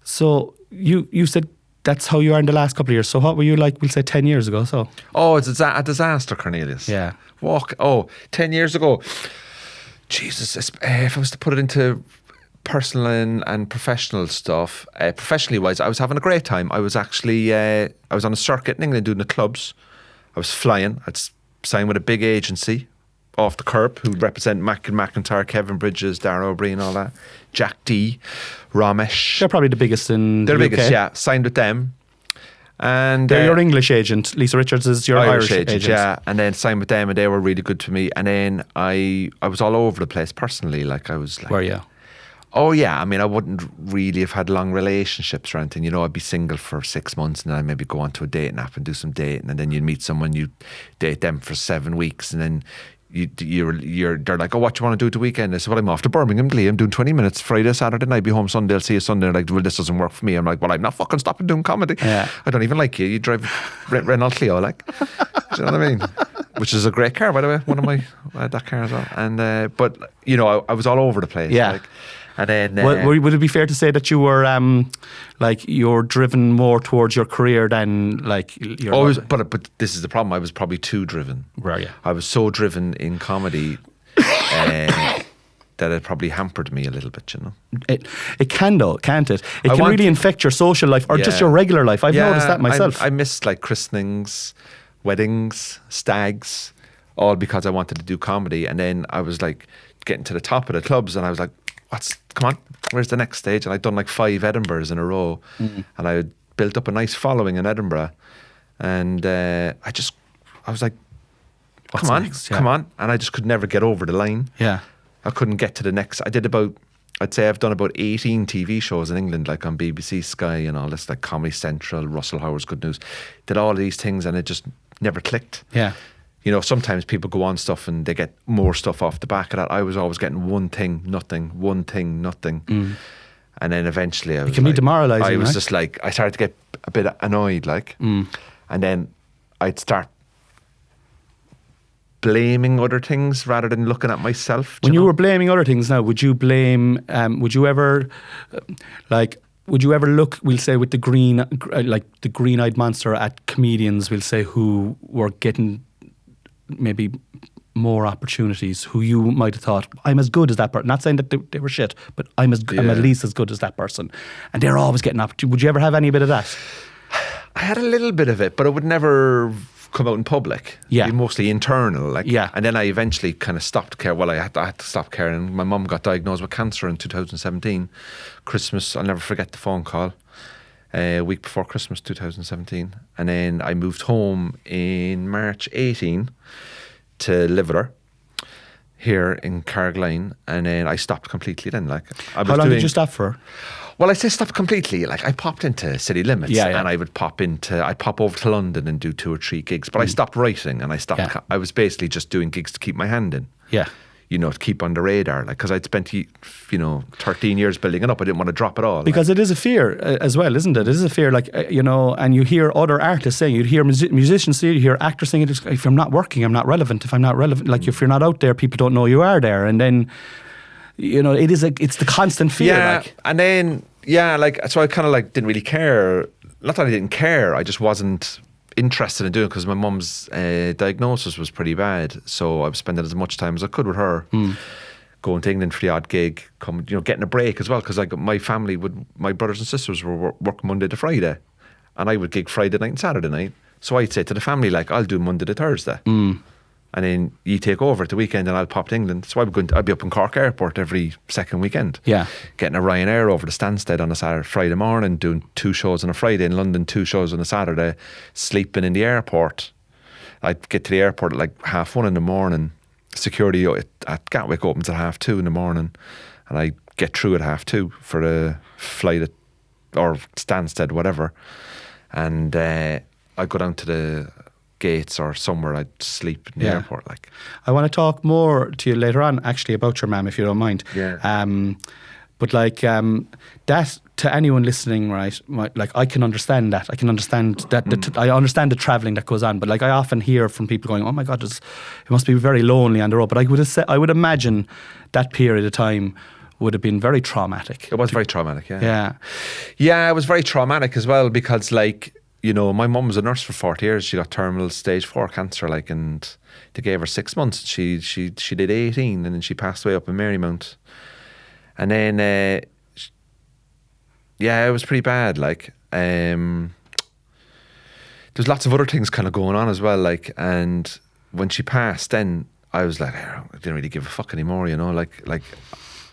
So you said that's how you are in the last couple of years. So what were you like, we'll say 10 years ago? So It's a disaster, Cornelius. Yeah. 10 years ago. Jesus, if I was to put it into personal and professional stuff, professionally wise, I was having a great time. I was actually, I was on a circuit in England doing the clubs. I was flying. I'd signed with a big agency off the curb who represent McIntyre, Kevin Bridges, Darragh O'Brien, all that. Jack D, Ramesh. they're probably the biggest in They're the the biggest, UK. yeah. Signed with them. And They're your English agent. Lisa Richards is your Irish agent. yeah. And then signed with them, and they were really good to me. And then I was all over the place personally. Like I was like, Were you? oh yeah. I mean, I wouldn't really have had long relationships or anything. You know, I'd be single for 6 months, and then I'd maybe go on to a dating app and do some dating, and then you'd meet someone, you date them for 7 weeks, and then they're like, oh, what do you want to do at the weekend? I said, well, I'm off to Birmingham, Lee. I'm doing 20 minutes Friday, Saturday night, be home Sunday, I'll see you Sunday. They're like, well, this doesn't work for me. I'm like, well, I'm not fucking stopping doing comedy. Yeah. I don't even like you. You drive Renault Clio, like. Do you know what I mean? Which is a great car, by the way. One of my, I had that car as well. And, but, you know, I was all over the place. Yeah. Like, and then... Would it be fair to say that you were like you're driven more towards your career than like your... always, but this is the problem. I was probably too driven. Were you? I was so driven in comedy that it probably hampered me a little bit, you know. It can though, can't it? It I can want- really infect your social life or just Yeah. your regular life. I've noticed that myself. I missed like christenings, weddings, stags, all because I wanted to do comedy. And then I was like getting to the top of the clubs, and I was like, come on, where's the next stage? And I'd done like 5 Edinburghs in a row, and I had built up a nice following in Edinburgh. And I was like, What's come on, next? Yeah. come on. And I just could never get over the line. Yeah. I couldn't get to the next. I'd say I've done about 18 TV shows in England, like on BBC, Sky and all this, like Comedy Central, Russell Howard's Good News. Did all of these things, and it just never clicked. Yeah. You know, sometimes people go on stuff and they get more stuff off the back of that. I was always getting one thing, nothing. And then eventually I was can be demoralising, I was right? just like, I started to get a bit annoyed, like. And then I'd start blaming other things rather than looking at myself. When you were blaming other things now, would you blame, would you ever look, we'll say, with the green-eyed monster at comedians, we'll say, who were getting maybe more opportunities, who you might have thought, I'm as good as that person. Not saying that they were shit, but I'm at least as good as that person. And they're always getting opportunities. Would you ever have any bit of that? I had a little bit of it, but it would never come out in public. Yeah. It'd be mostly internal. Like. Yeah. And then I eventually kind of stopped care. Well, I had to stop caring. My mum got diagnosed with cancer in 2017. Christmas, I'll never forget the phone call. A week before Christmas 2017. And then I moved home in March 18 to live with her here in Carrigaline. And then I stopped completely then. Like, I was How long did you stop for? Well, I say stop completely. Like, I popped into City Limits, Yeah, yeah. and I'd pop over to London and do 2 or 3 gigs. But I stopped writing, and Yeah. I was basically just doing gigs to keep my hand in. Yeah. You know, to keep on the radar. Like, because I'd spent, 13 years building it up. I didn't want to drop it all. Because it is a fear as well, isn't it? It is a fear, and you hear other artists saying, you hear musicians say, you hear actors saying, if I'm not working, I'm not relevant. If I'm not relevant, like if you're not out there, people don't know you are there. And then, it's the constant fear. Yeah, like. and then, so I kind of didn't really care. Not that I didn't care, I just wasn't interested in doing it because my mum's diagnosis was pretty bad. So I was spending as much time as I could with her. Going to England for the odd gig, getting a break as well, because my family my brothers and sisters were working Monday to Friday, and I would gig Friday night and Saturday night. So I'd say to the family, I'll do Monday to Thursday, and then you take over at the weekend, and I'll pop to England. So I'd be up in Cork Airport every second weekend, Yeah. getting a Ryanair over to Stansted on a Friday morning, doing 2 shows on a Friday in London, 2 shows on a Saturday, sleeping in the airport. I'd get to the airport at 1:30 in the morning. Security at Gatwick opens at 2:30 in the morning, and I get through at 2:30 for a flight or Stansted, whatever. And I go down to gates or somewhere. I'd sleep in the airport. Like, I want to talk more to you later on, actually, about your mum, if you don't mind. Yeah. But like that, to anyone listening, right? Like, I can understand that. I can understand that. I understand the traveling that goes on. But like, I often hear from people going, "Oh my God, it must be very lonely on the road." But I would imagine that period of time would have been very traumatic. It was very traumatic. Yeah. Yeah. Yeah, it was very traumatic as well because, like, you know, my mum was a nurse for 40 years. She got terminal stage 4 cancer, like, and they gave her 6 months. She did 18, and then she passed away up in Marymount. And then, yeah, it was pretty bad. Like, there's lots of other things kind of going on as well. Like, and when she passed, then I was like, I didn't really give a fuck anymore, you know. Like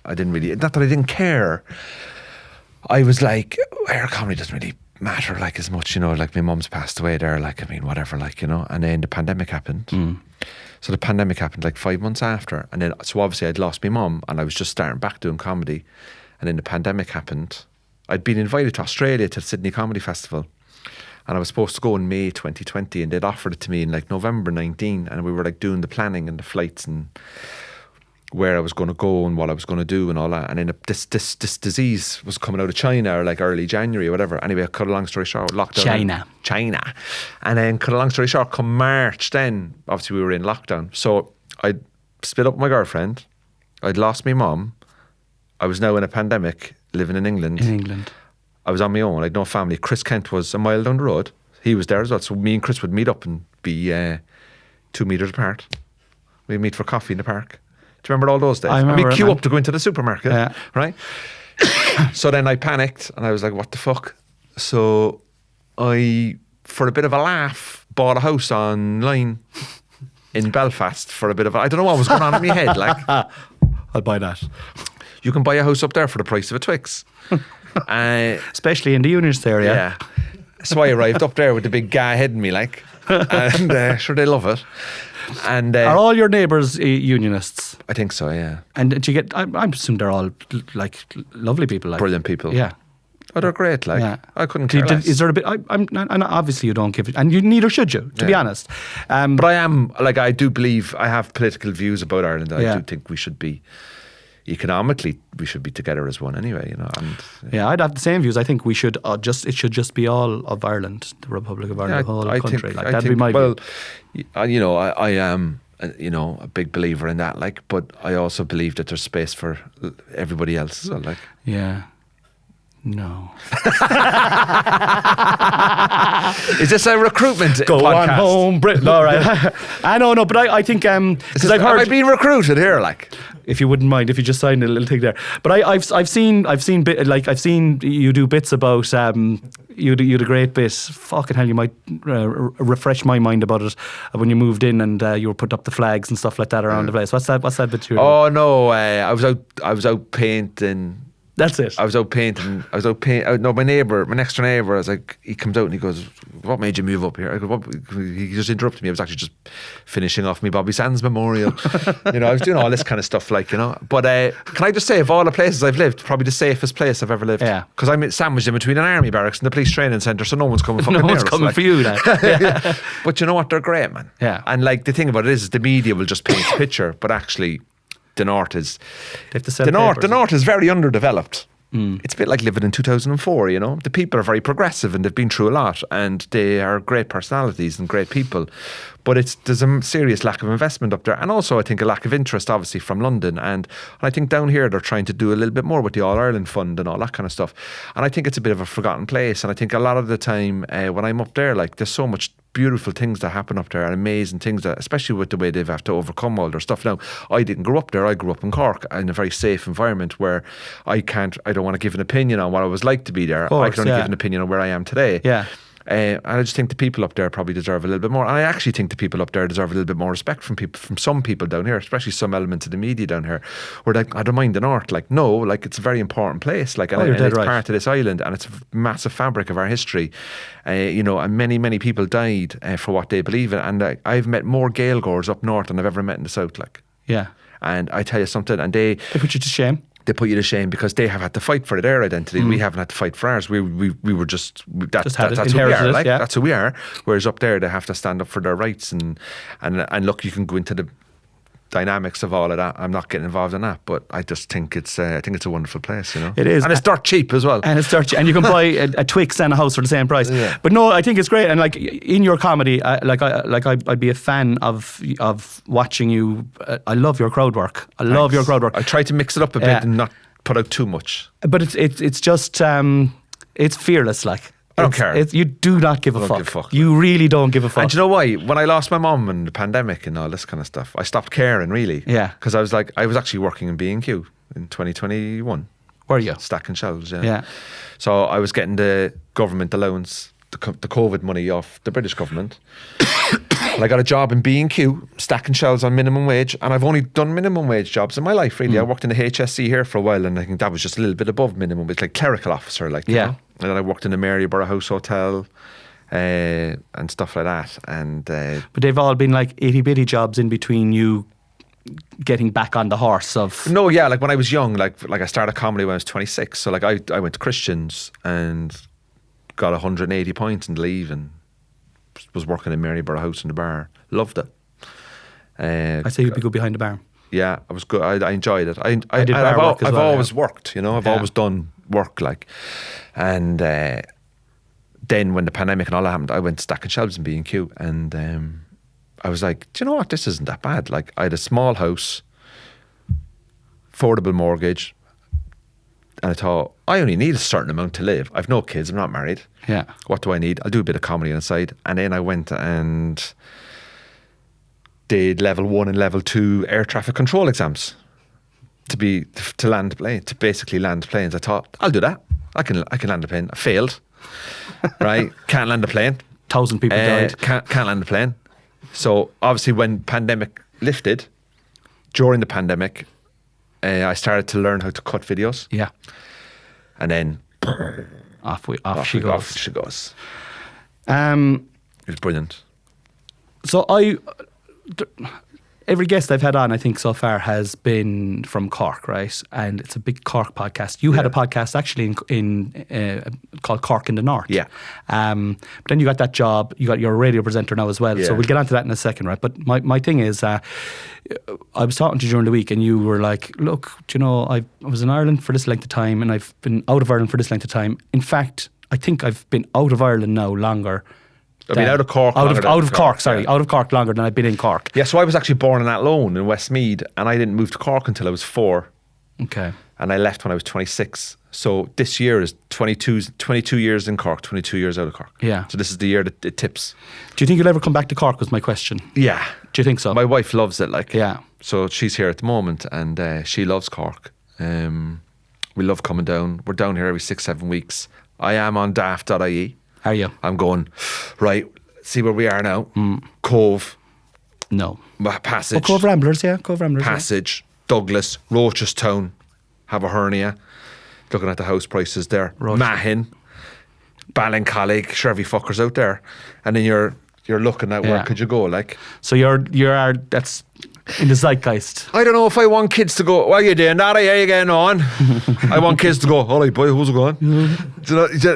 I didn't really. Not that I didn't care. I was like, air comedy doesn't really matter like as much, you know. Like, my mum's passed away there. Like, I mean, whatever. Like, you know. And then the pandemic happened. So the pandemic happened like 5 months after. And then, so obviously I'd lost my mum and I was just starting back doing comedy. And then the pandemic happened. I'd been invited to Australia to the Sydney Comedy Festival. And I was supposed to go in May 2020 and they'd offered it to me in like November 19. And we were like doing the planning and the flights and where I was going to go and what I was going to do and all that. And then this disease was coming out of China or like early January or whatever. Anyway, cut a long story short, lockdown. China. And then cut a long story short, come March then, obviously we were in lockdown. So I'd split up with my girlfriend. I'd lost my mum. I was now in a pandemic, living in England. I was on my own. I had no family. Chris Kent was a mile down the road. He was there as well. So me and Chris would meet up and be 2 metres apart. We'd meet for coffee in the park. Do you remember all those days? I remember. We'd queue up to go into the supermarket, yeah. Right? So then I panicked and I was like, what the fuck? So I, for a bit of a laugh, bought a house online in Belfast for a bit of I don't know what was going on in my head. Like, I'll buy that. You can buy a house up there for the price of a Twix. Especially in the Unionist area. Yeah. So I arrived up there with the big guy ahead of me, like, and sure, they love it. And are all your neighbours Unionists? I think so, yeah. And do you get? I assume they're all like lovely people, like brilliant people. Yeah. Oh, they're great. Like, yeah. I couldn't care less. Is there a bit? And obviously you don't give it, and you neither should you, to be honest. But I am like, I do believe I have political views about Ireland. I do think we should be. Economically, we should be together as one anyway, you know. And yeah, I'd have the same views. I think we should it should just be all of Ireland, the Republic of Ireland, the whole country. Like, that'd be my view. Well, you know, I am, you know, a big believer in that. Like, but I also believe that there's space for everybody else as well. Like, yeah. No. Is this a recruitment Go podcast? on home, Britain. All right. I know, but I think because I've heard. Am I being recruited here? Like, if you wouldn't mind, if you just signed a little thing there. But I've seen you do bits about you had a great bit. Fucking hell, you might refresh my mind about it when you moved in and you were putting up the flags and stuff like that around the place. What's that bit? Oh no, I was out painting. That's it. I was out painting. No, my next door neighbour, I was like, he comes out and he goes, "What made you move up here?" I go, he just interrupted me. I was actually just finishing off my Bobby Sands memorial. You know, I was doing all this kind of stuff, like, you know. But can I just say, of all the places I've lived, probably the safest place I've ever lived. Yeah. Because I'm sandwiched in between an army barracks and the police training centre, so no one's coming fucking near us. No one's coming for you now. Yeah. But you know what? They're great, man. Yeah. And like, the thing about it is the media will just paint a picture, but actually the north is the north is very underdeveloped. It's a bit like living in 2004, you know. The people are very progressive and they've been through a lot and they are great personalities and great people. But there's a serious lack of investment up there. And also I think a lack of interest, obviously, from London. And I think down here they're trying to do a little bit more with the All Ireland Fund and all that kind of stuff. And I think it's a bit of a forgotten place. And I think a lot of the time when I'm up there, like, there's so much beautiful things that happen up there and amazing things that, especially with the way they've had to overcome all their stuff. Now, I didn't grow up there. I grew up in Cork in a very safe environment where I don't want to give an opinion on what it was like to be there. I can only give an opinion on where I am today. Yeah. And I just think the people up there probably deserve a little bit more. And I actually think the people up there deserve a little bit more respect from some people down here, especially some elements of the media down here. Where like, I don't mind the north. Like, no, like, it's a very important place. Like, and it's part of this island, and it's a massive fabric of our history. You know, and many, many people died for what they believe in. And I've met more Gaeilgeoirs up north than I've ever met in the south. Like, yeah. And I tell you something, and they put you to shame. they put you to shame because they have had to fight for their identity. We haven't had to fight for ours. We were just that's who we are. Like, that's who we are. Whereas up there, they have to stand up for their rights and look, you can go into the dynamics of all of that. I'm not getting involved in that, but I just think it's a wonderful place, you know. It is, and it's dirt cheap as well. And it's dirt cheap, and you can buy a Twix and a house for the same price. Yeah. But no, I think it's great, and like in your comedy, I'd be a fan of watching you. I love your crowd work. I love your crowd work. I try to mix it up a bit and not put out too much. But it's just it's fearless, like. I don't care. You do not give a fuck. You really don't give a fuck. And do you know why? When I lost my mum in the pandemic and all this kind of stuff, I stopped caring, really. Yeah. Because I was actually working in B&Q in 2021. Were you? Stacking shelves, yeah. Yeah. So I was getting the government allowance, the COVID money off the British government. And I got a job in B&Q, stacking shelves on minimum wage, and I've only done minimum wage jobs in my life, really. I worked in the HSC here for a while, and I think that was just a little bit above minimum. It's like clerical officer, like, you know? And then I worked in the Maryborough House Hotel and stuff like that. And but they've all been like itty bitty jobs in between you getting back on the horse of. No, yeah, like when I was young, like I started comedy when I was 26. So like I went to Christians and got 180 points in the leave and was working in Maryborough House in the bar. Loved it. I'd say you'd be good behind the bar. Yeah, I was good. I enjoyed it. I've always worked, you know. I've always done work, like, and then when the pandemic and all that happened, I went stacking shelves in B&Q, and I was like, do you know what? This isn't that bad. Like, I had a small house, affordable mortgage, and I thought, I only need a certain amount to live. I've no kids. I'm not married. Yeah. What do I need? I'll do a bit of comedy on the side, and then I went and did level 1 and level 2 air traffic control exams to basically land planes. I thought, I'll do that. I can land a plane. I failed. Right? Can't land a plane. 1,000 people died. Can't land a plane. So obviously when pandemic lifted, during the pandemic, I started to learn how to cut videos. Yeah. And then off she goes. It was brilliant. So every guest I've had on, I think so far, has been from Cork, right? And it's a big Cork podcast. You had a podcast actually in called Cork in the North. Yeah. But then you got that job. You got your radio presenter now as well. Yeah. So we'll get onto that in a second, right? But my thing is, I was talking to you during the week, and you were like, "Look, do you know, I was in Ireland for this length of time, and I've been out of Ireland for this length of time. In fact, I think I've been out of Ireland now longer." I mean, out of Cork. Out of Cork longer than I've been in Cork. Yeah, so I was actually born in Athlone in Westmeath, and I didn't move to Cork until I was 4. Okay. And I left when I was 26. So this year is 22 years in Cork, 22 years out of Cork. Yeah. So this is the year that it tips. Do you think you'll ever come back to Cork, was my question? Yeah. Do you think so? My wife loves it, like. Yeah. So she's here at the moment, and she loves Cork. We love coming down. We're down here every 6-7 weeks. I am on daft.ie. Are you? I'm going, right, see where we are now. Cove. No. Passage. Oh, Cove Ramblers, yeah. Cove Ramblers. Passage. Yeah. Douglas. Rochestown. Have a hernia. Looking at the house prices there. Mahon. Ballincollig. Sure, every fucker's out there. And then you're looking at where could you go, like. So that's in the zeitgeist. I don't know if I want kids to go, what are you doing, Daddy? How are you getting on? I want kids to go, all right, boy, who's it going?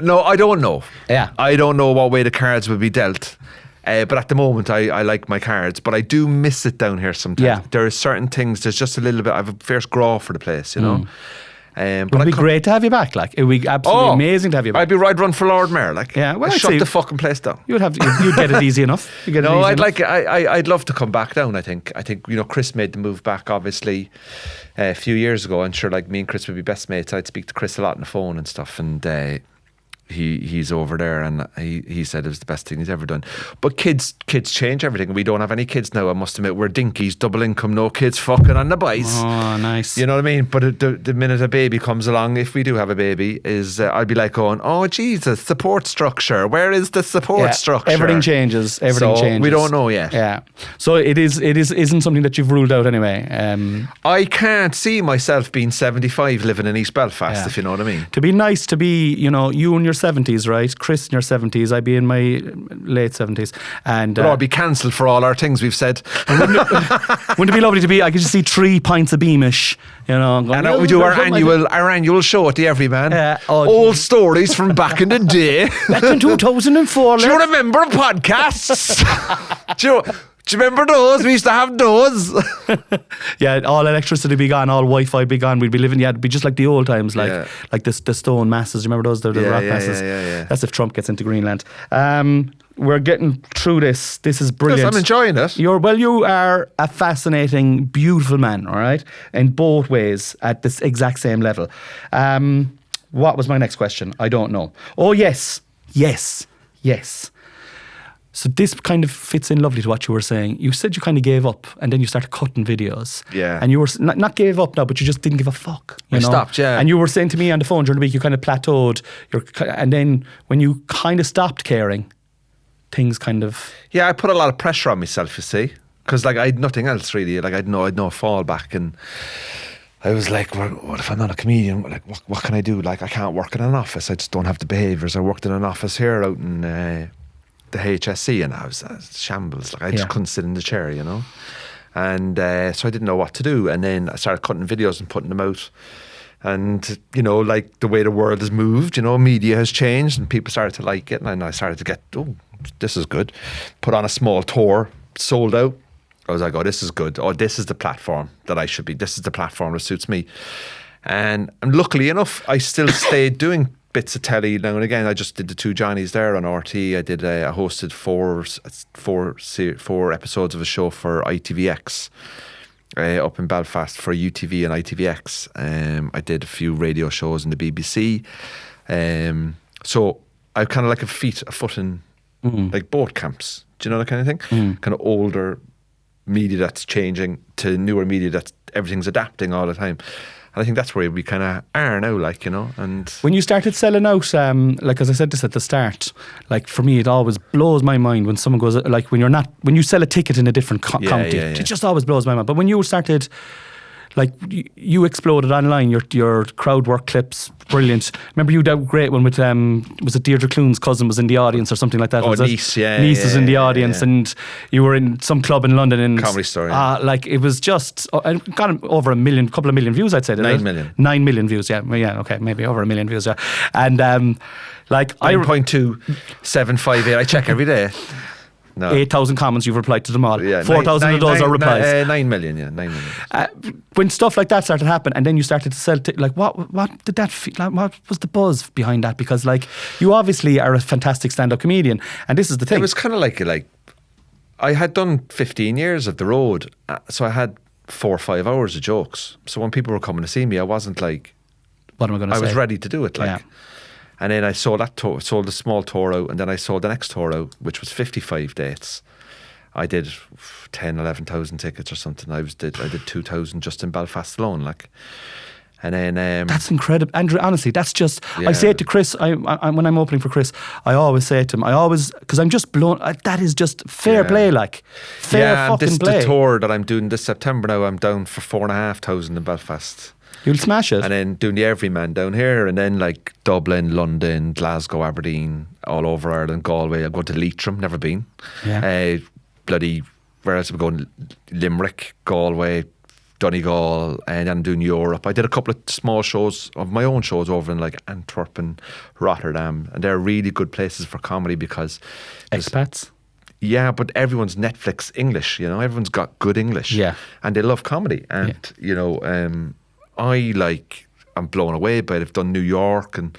No, I don't know. Yeah. I don't know what way the cards will be dealt. But at the moment, I like my cards. But I do miss it down here sometimes. Yeah. There are certain things, there's just a little bit, I have a fierce graw for the place, you know. But it'd be great to have you back, like. It would be absolutely amazing to have you back. I'd run for Lord Mayor, like. Yeah, well, I'd shut the fucking place down. You'd get it easy enough. I'd love to come back down. I think you know, Chris made the move back obviously a few years ago, and sure, like, me and Chris would be best mates. I'd speak to Chris a lot on the phone and stuff, and he's over there, and he said it was the best thing he's ever done. But kids change everything. We don't have any kids now, I must admit. We're dinkies, double income, no kids, fucking on the boys. Oh, nice. You know what I mean? But the minute a baby comes along, if we do have a baby, I'd be like going, oh Jesus, support structure. Where is the support structure? Everything changes. We don't know yet. Yeah. So it isn't something that you've ruled out anyway. I can't see myself being 75 living in East Belfast, if you know what I mean. To be nice to be, you know, you and your 70s, right? Chris in your 70s. I'd be in my late 70s. And We'll all be cancelled for all our things we've said. wouldn't it be lovely to be? I could just see 3 pints of Beamish, you know. Going, And we do our annual show at the Everyman. Old stories from back in the day. Back in 2004. Do you remember podcasts? do you remember those? We used to have those. Yeah, all electricity be gone, all Wi-Fi be gone. We'd be living, it'd be just like the old times, like the stone masses. Remember those? The rock masses. Yeah. That's if Trump gets into Greenland. We're getting through this. This is brilliant. Yes, I'm enjoying it. You are a fascinating, beautiful man, all right? In both ways, at this exact same level. What was my next question? I don't know. Oh, yes. So this kind of fits in lovely to what you were saying. You said you kind of gave up and then you started cutting videos. Yeah. And you were not gave up now, but you just didn't give a fuck. You know? Stopped, yeah. And you were saying to me on the phone during the week, you kind of plateaued. And then when you kind of stopped caring, things kind of... Yeah, I put a lot of pressure on myself, you see. Because like I had nothing else really. Like I'd no fallback, and I was like, well, what if I'm not a comedian? Like, what can I do? Like, I can't work in an office. I just don't have the behaviours. I worked in an office here out in the HSC, and I was shambles. Like, I just couldn't sit in the chair, you know. And so I didn't know what to do. And then I started cutting videos and putting them out. And, you know, like the way the world has moved, you know, media has changed and people started to like it. And I started to get, oh, this is good. Put on a small tour, sold out. I was like, oh, this is good. Oh, this is the platform that I should be. This is the platform that suits me. And luckily enough, I still stayed doing bits of telly now and again. I just did the 2 Johnnies there on RT. I hosted four episodes of a show for ITVX up in Belfast for UTV and ITVX. I did a few radio shows in the BBC. So I kind of like a foot in like boat camps. Do you know that kind of thing? Kind of older media that's changing to newer media that everything's adapting all the time. And I think that's where we kind of are now, like, you know. And when you started selling out, like as I said this at the start, like for me, it always blows my mind when someone goes, like when you sell a ticket in a different county, it just always blows my mind. But when you started, like you exploded online, your crowd work clips, brilliant. Remember you did a great one with was it Deirdre Clune's cousin was in the audience or something like that? Oh, niece, niece was in the audience, and you were in some club in London and Comedy Store. Like it was just got over couple of million views, I'd say. 9 million. 9 million views, yeah, okay, maybe over 1 million views, yeah. And like 9.2758. I check every day. No. 8,000 comments, you've replied to them all. Yeah, 4,000 of those are replies. 9 million, yeah, 9 million. When stuff like that started to happen, and then you started to sell, like what did that feel like? What was the buzz behind that? Because like you obviously are a fantastic stand-up comedian, and this is the thing. It was kind of like I had done 15 years of the road, so I had 4 or 5 hours of jokes. So when people were coming to see me, I wasn't like, what am I going to say? I was ready to do it, like. Yeah. And then I sold sold a small tour out, and then I sold the next tour out, which was 55 dates. I did 11,000 tickets or something. I did 2,000 just in Belfast alone, like. And then that's incredible, Andrew. Honestly, that's just. Yeah. I say it to Chris. I when I'm opening for Chris, I always say it to him. Because I'm just blown. That is just fair play, like fair fucking play. The tour that I'm doing this September now, I'm down for 4,500 in Belfast. You'll smash it. And then doing the Everyman down here, and then like Dublin, London, Glasgow, Aberdeen, all over Ireland, Galway. I'm going to Leitrim, never been. Yeah. Bloody, where else am I going? Limerick, Galway, Donegal, and I'm doing Europe. I did a couple of small shows of my own shows over in like Antwerp and Rotterdam, and they're really good places for comedy because expats. Yeah, but everyone's Netflix English, you know, everyone's got good English. Yeah. And they love comedy. And, you know, I'm blown away by it. I've done New York and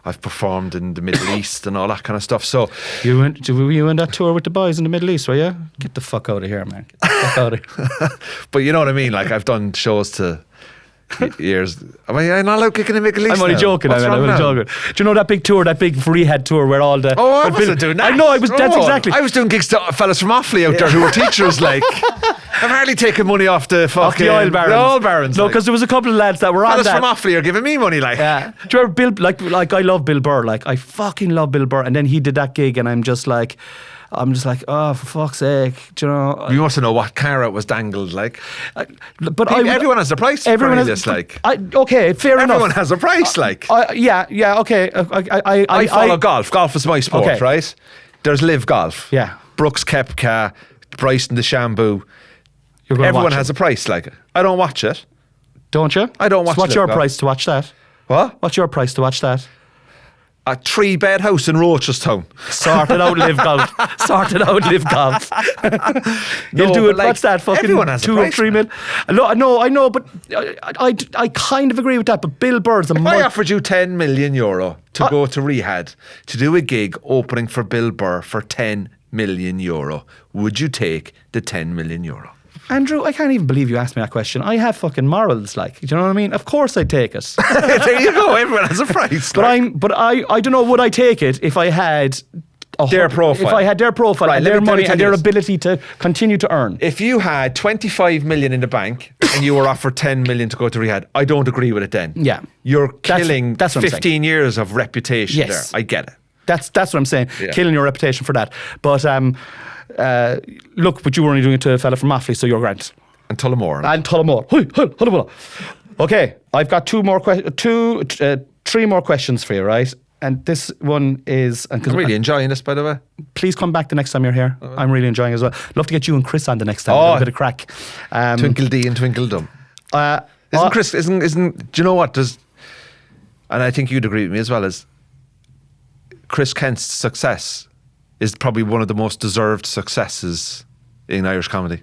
I've performed in the Middle East and all that kind of stuff. So were you in that tour with the boys in the Middle East, were you? Get the fuck out of here, man. Get the fuck out of here. But you know what I mean? Like I've done shows to years. Am I not allowed kicking in the Middle East? I'm only joking. I'm only joking. Do you know that big tour, that big rehab tour where all the... I wasn't doing that. I know, that's exactly. I was doing gigs to fellas from Offaly out there who were teachers, like... I'm hardly taking money off the Off the oil barons. The oil barons. No, because there was a couple of lads that were on fellas that. from Offaly are giving me money, like. Yeah. Do you remember Bill? Like I love Bill Burr. Like I fucking love Bill Burr. And then he did that gig, and I'm just like, oh, for fuck's sake, do you know? You must know what carrot was dangled, like. But Everyone has a price. Everyone Cornelius, has, like. Okay, fair enough. Everyone has a price, like. Yeah, okay. I follow golf. Golf is my sport, Okay. right? There's Live Golf. Yeah. Brooks Koepka, Bryson DeChambeau. You're gonna Everyone watch has it. a price, like. I don't watch it. Don't you? I don't watch So what's Live your Golf. price to watch that? What? What's your price to watch that? A 3-bed house in Rochestown. Sorted out, Live Golf. Sorted out, Live Golf. You'll No, do but it. like, What's that? Fucking everyone has a 2 or price, 3 mil. No, I know, but I kind of agree with that. But Bill Burr's a If I offered you 10 million euro to go to Riyadh to do a gig opening for Bill Burr for 10 million euro, would you take the 10 million euro? Andrew, I can't even believe you asked me that question. I have fucking morals, like, do you know what I mean? Of course I'd take it. There you go. Everyone has a price. But like. I don't know, would I take it if I had Their profile. If I had their profile Right, and let their me tell money you and their this. ability to continue to earn. If you had 25 million in the bank and you were offered 10 million to go to Riyadh, I don't agree with it then. Yeah. You're killing that's what I'm 15 years of reputation Yes. there. I get it. That's what I'm saying. Yeah. Killing your reputation for that. But look, but you were only doing it to a fella from Offaly, so you're grand. And Tullamore. And Tullamore. Okay, I've got 3 more questions for you, right? And this one is... I'm really enjoying this, by the way. Please come back the next time you're here. I'm really enjoying it as well. Love to get you and Chris on the next time. Oh. A bit of crack. Twinkle Dee and Twinkle Dum. Isn't Chris... Isn't... Do you know what? And I think you'd agree with me as well, is Chris Kent's success is probably one of the most deserved successes in Irish comedy.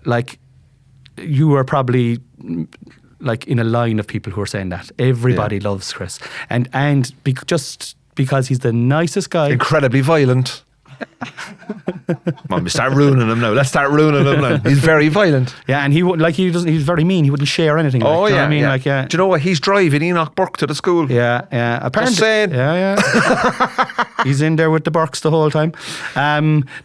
Like, you are probably like in a line of people who are saying that. Everybody loves Chris. And just because he's the nicest guy. Incredibly violent. Come on, we start ruining him now. Let's start ruining him now. He's very violent. Yeah, and he's very mean. He wouldn't share anything. Oh, like, you know yeah. what I mean? Yeah. Like, yeah. Do you know what? He's driving Enoch Burke to the school. Yeah. Apparently, Just saying. Yeah. He's in there with the Burks the whole time.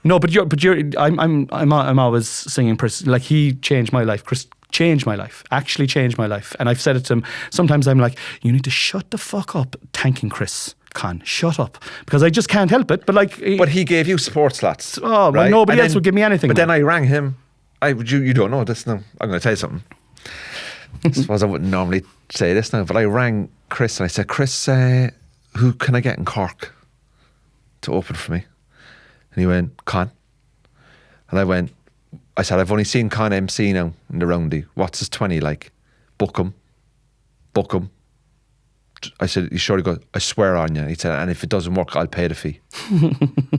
No, but I'm always singing. Like, he changed my life. Chris changed my life. Actually changed my life. And I've said it to him. Sometimes I'm like, you need to shut the fuck up thanking Chris. Con, shut up, because I just can't help it. But like, But he gave you support slots. Oh, well, right? nobody And else would give me anything. But then I rang him. You don't know this now. I'm going to tell you something. I suppose I wouldn't normally say this now, but I rang Chris and I said, Chris, who can I get in Cork to open for me? And he went, Con. And I said, I've only seen Con MC now in the roundy. What's his 20 like? Book him. I said, you sure? He goes, I swear on you. He said, and if it doesn't work, I'll pay the fee.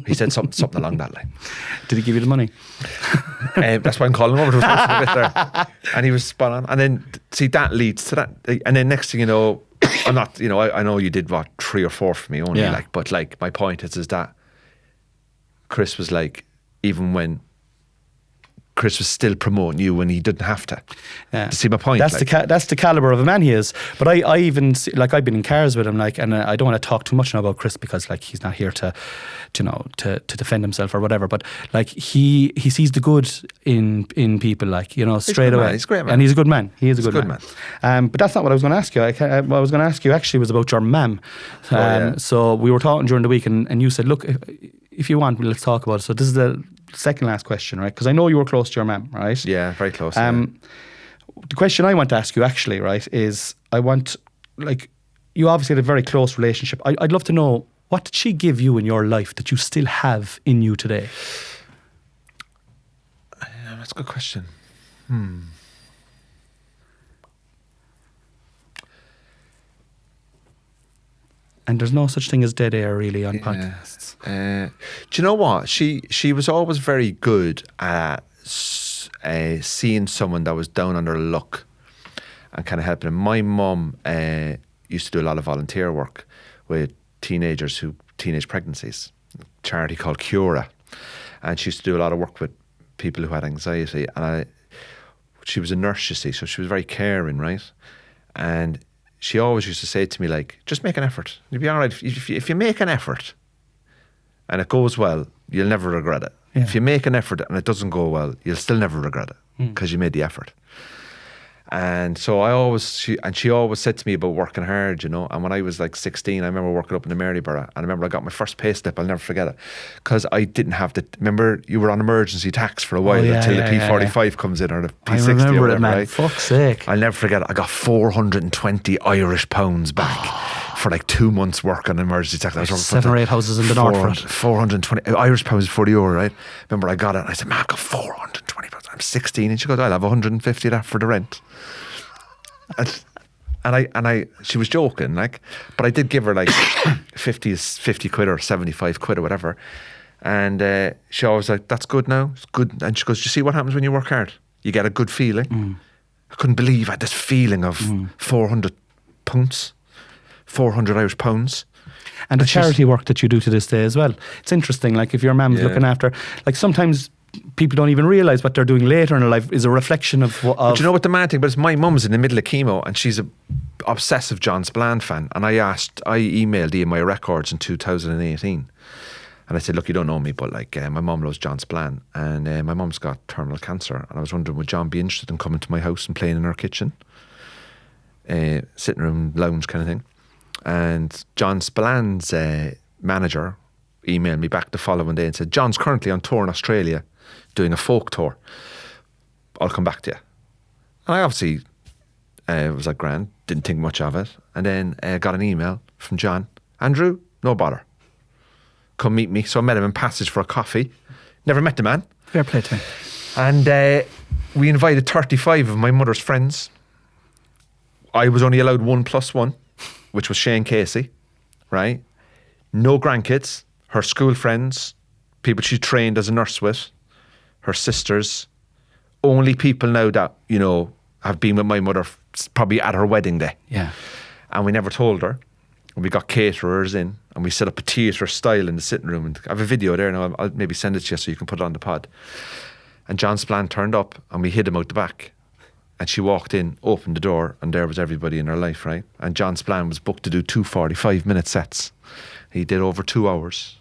He said something along that line. Did he give you the money? That's why I'm calling him over. There was a bit there. And he was spot on. And then, see, that leads to that. And then next thing you know, I'm not, I know you did, 3 or 4 for me only, Yeah. but my point is that Chris was like, even when Chris was still promoting you when he didn't have to. Yeah. See my point? That's that's the caliber of a man he is. But I even like, I've been in cars with him, like, and I don't want to talk too much now about Chris because like he's not here to defend himself or whatever. But like he sees the good in people, like, straight away. He's a great man. And he's a good man. He is a good man. But that's not what I was going to ask you. What I was going to ask you actually was about your mum. Yeah. So we were talking during the week, and you said, look, if you want, let's talk about it. So this is the second last question, right? Because I know you were close to your mum, right? Yeah, very close. The question I want to ask you actually, right, is you obviously had a very close relationship. I'd love to know, what did she give you in your life that you still have in you today? That's a good question. And there's no such thing as dead air really on podcasts. Do you know what? She was always very good at seeing someone that was down on their luck and kind of helping them. My mum used to do a lot of volunteer work with teenage pregnancies, a charity called Cura, and she used to do a lot of work with people who had anxiety. And she was a nurse, you see, so she was very caring, right? And she always used to say to me, like, just make an effort. You'll be all right. If you make an effort and it goes well, you'll never regret it. Yeah. If you make an effort and it doesn't go well, you'll still never regret it because you made the effort. And so she always said to me about working hard, you know. And when I was like 16, I remember working up in the Maryborough, and I remember I got my first pay slip. I'll never forget it, because I didn't have remember you were on emergency tax for a while until the P45 comes in, or the P60. I remember or whatever, it, man. right? Fuck's sake. I'll never forget it. I got 420 Irish pounds back for like 2 months work on emergency tax. I was working 7 or 8 houses in the north for it. 420 Irish pounds, €40, right? Remember I got it and I said, "Man, I've got 420 pounds. I'm 16." And she goes, "I'll have 150 of that for the rent." And she was joking, like, but I did give her like 50 quid or 75 quid or whatever. And she always like, "That's good now, it's good." And she goes, "Do you see what happens when you work hard? You get a good feeling." I couldn't believe I had this feeling of 400 pounds, 400 Irish pounds. And the charity work that you do to this day as well. It's interesting, like if your mum's looking after, like sometimes people don't even realise what they're doing later in their life is a reflection of But you know what the mad thing? But it's my mum's in the middle of chemo, and she's a obsessive John Spillane fan. And I emailed EMI Records in 2018, and I said, "Look, you don't know me, but like my mum loves John Spillane, and my mum's got terminal cancer, and I was wondering, would John be interested in coming to my house and playing in our kitchen, sitting room lounge kind of thing?" And John Spillane's manager emailed me back the following day and said, "John's currently on tour in Australia, doing a folk tour. I'll come back to you." And I obviously was like, grand, didn't think much of it. And then got an email from John, "Andrew, no bother, come meet me." So I met him in Passage for a coffee. Never met the man. Fair play to me. And we invited 35 of my mother's friends. I was only allowed 1+1, which was Shane Casey, right? No grandkids, her school friends, people she trained as a nurse with, her sisters, only people now that, you know, have been with my mother probably at her wedding day. Yeah. And we never told her. And we got caterers in, and we set up a theatre style in the sitting room. And I have a video there now. I'll maybe send it to you so you can put it on the pod. And John Spillane turned up, and we hid him out the back. And she walked in, opened the door, and there was everybody in her life, right? And John Spillane was booked to do 2 45-minute sets. He did over 2 hours.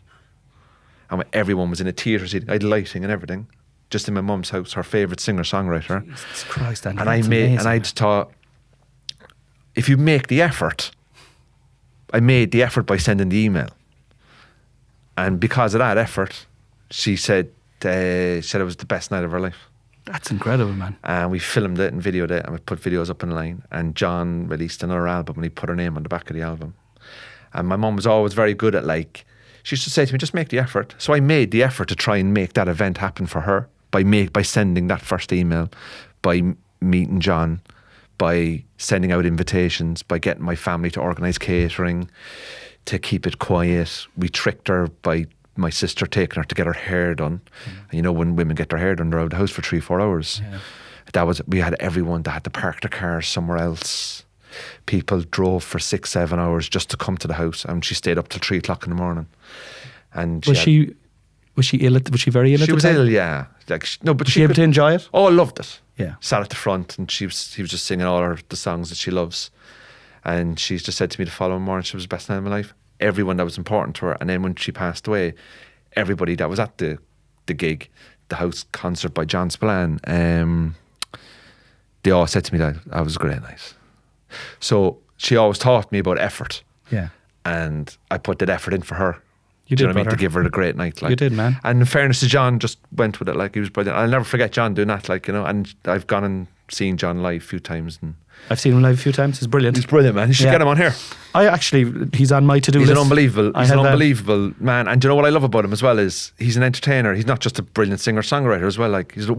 And everyone was in a theatre seat. I had lighting and everything. Just in my mum's house, her favourite singer-songwriter. Jesus Christ, Andy, and I just thought, if you make the effort, I made the effort by sending the email. And because of that effort, she said it was the best night of her life. That's incredible, man. And we filmed it and videoed it, and we put videos up online. And John released another album, and he put her name on the back of the album. And my mum was always very good at, like, she used to say to me, "Just make the effort." So I made the effort to try and make that event happen for her by sending that first email, by meeting John, by sending out invitations, by getting my family to organise catering, to keep it quiet. We tricked her by my sister taking her to get her hair done. And you know, when women get their hair done, they're out of the house for 3-4 hours. We had everyone that had to park their cars somewhere else. People drove for 6-7 hours just to come to the house, and she stayed up till 3 o'clock in the morning. And was she ill? Was she very ill? She was ill, yeah. Like, no, but was she able to enjoy it? Oh, I loved it. Yeah. Sat at the front, and he was just singing all the songs that she loves. And she's just said to me the following morning, she was the best night of my life. Everyone that was important to her. And then when she passed away, everybody that was at the gig, the house concert by John Spillane, they all said to me that I was a great night. So she always taught me about effort. Yeah. And I put that effort in for her. You Do you did, know what I mean? brother. To give her a great night. Like. You did, man. And in fairness to John, just went with it. Like, he was brilliant. I'll never forget John doing that. Like, you know, and I've gone and seen John live a few times. And I've seen him live a few times. He's brilliant. he's brilliant, man. You should get him on here. He's on my to-do list. He's an unbelievable man. And do you know what I love about him as well is he's an entertainer. He's not just a brilliant singer-songwriter as well. Like, he's a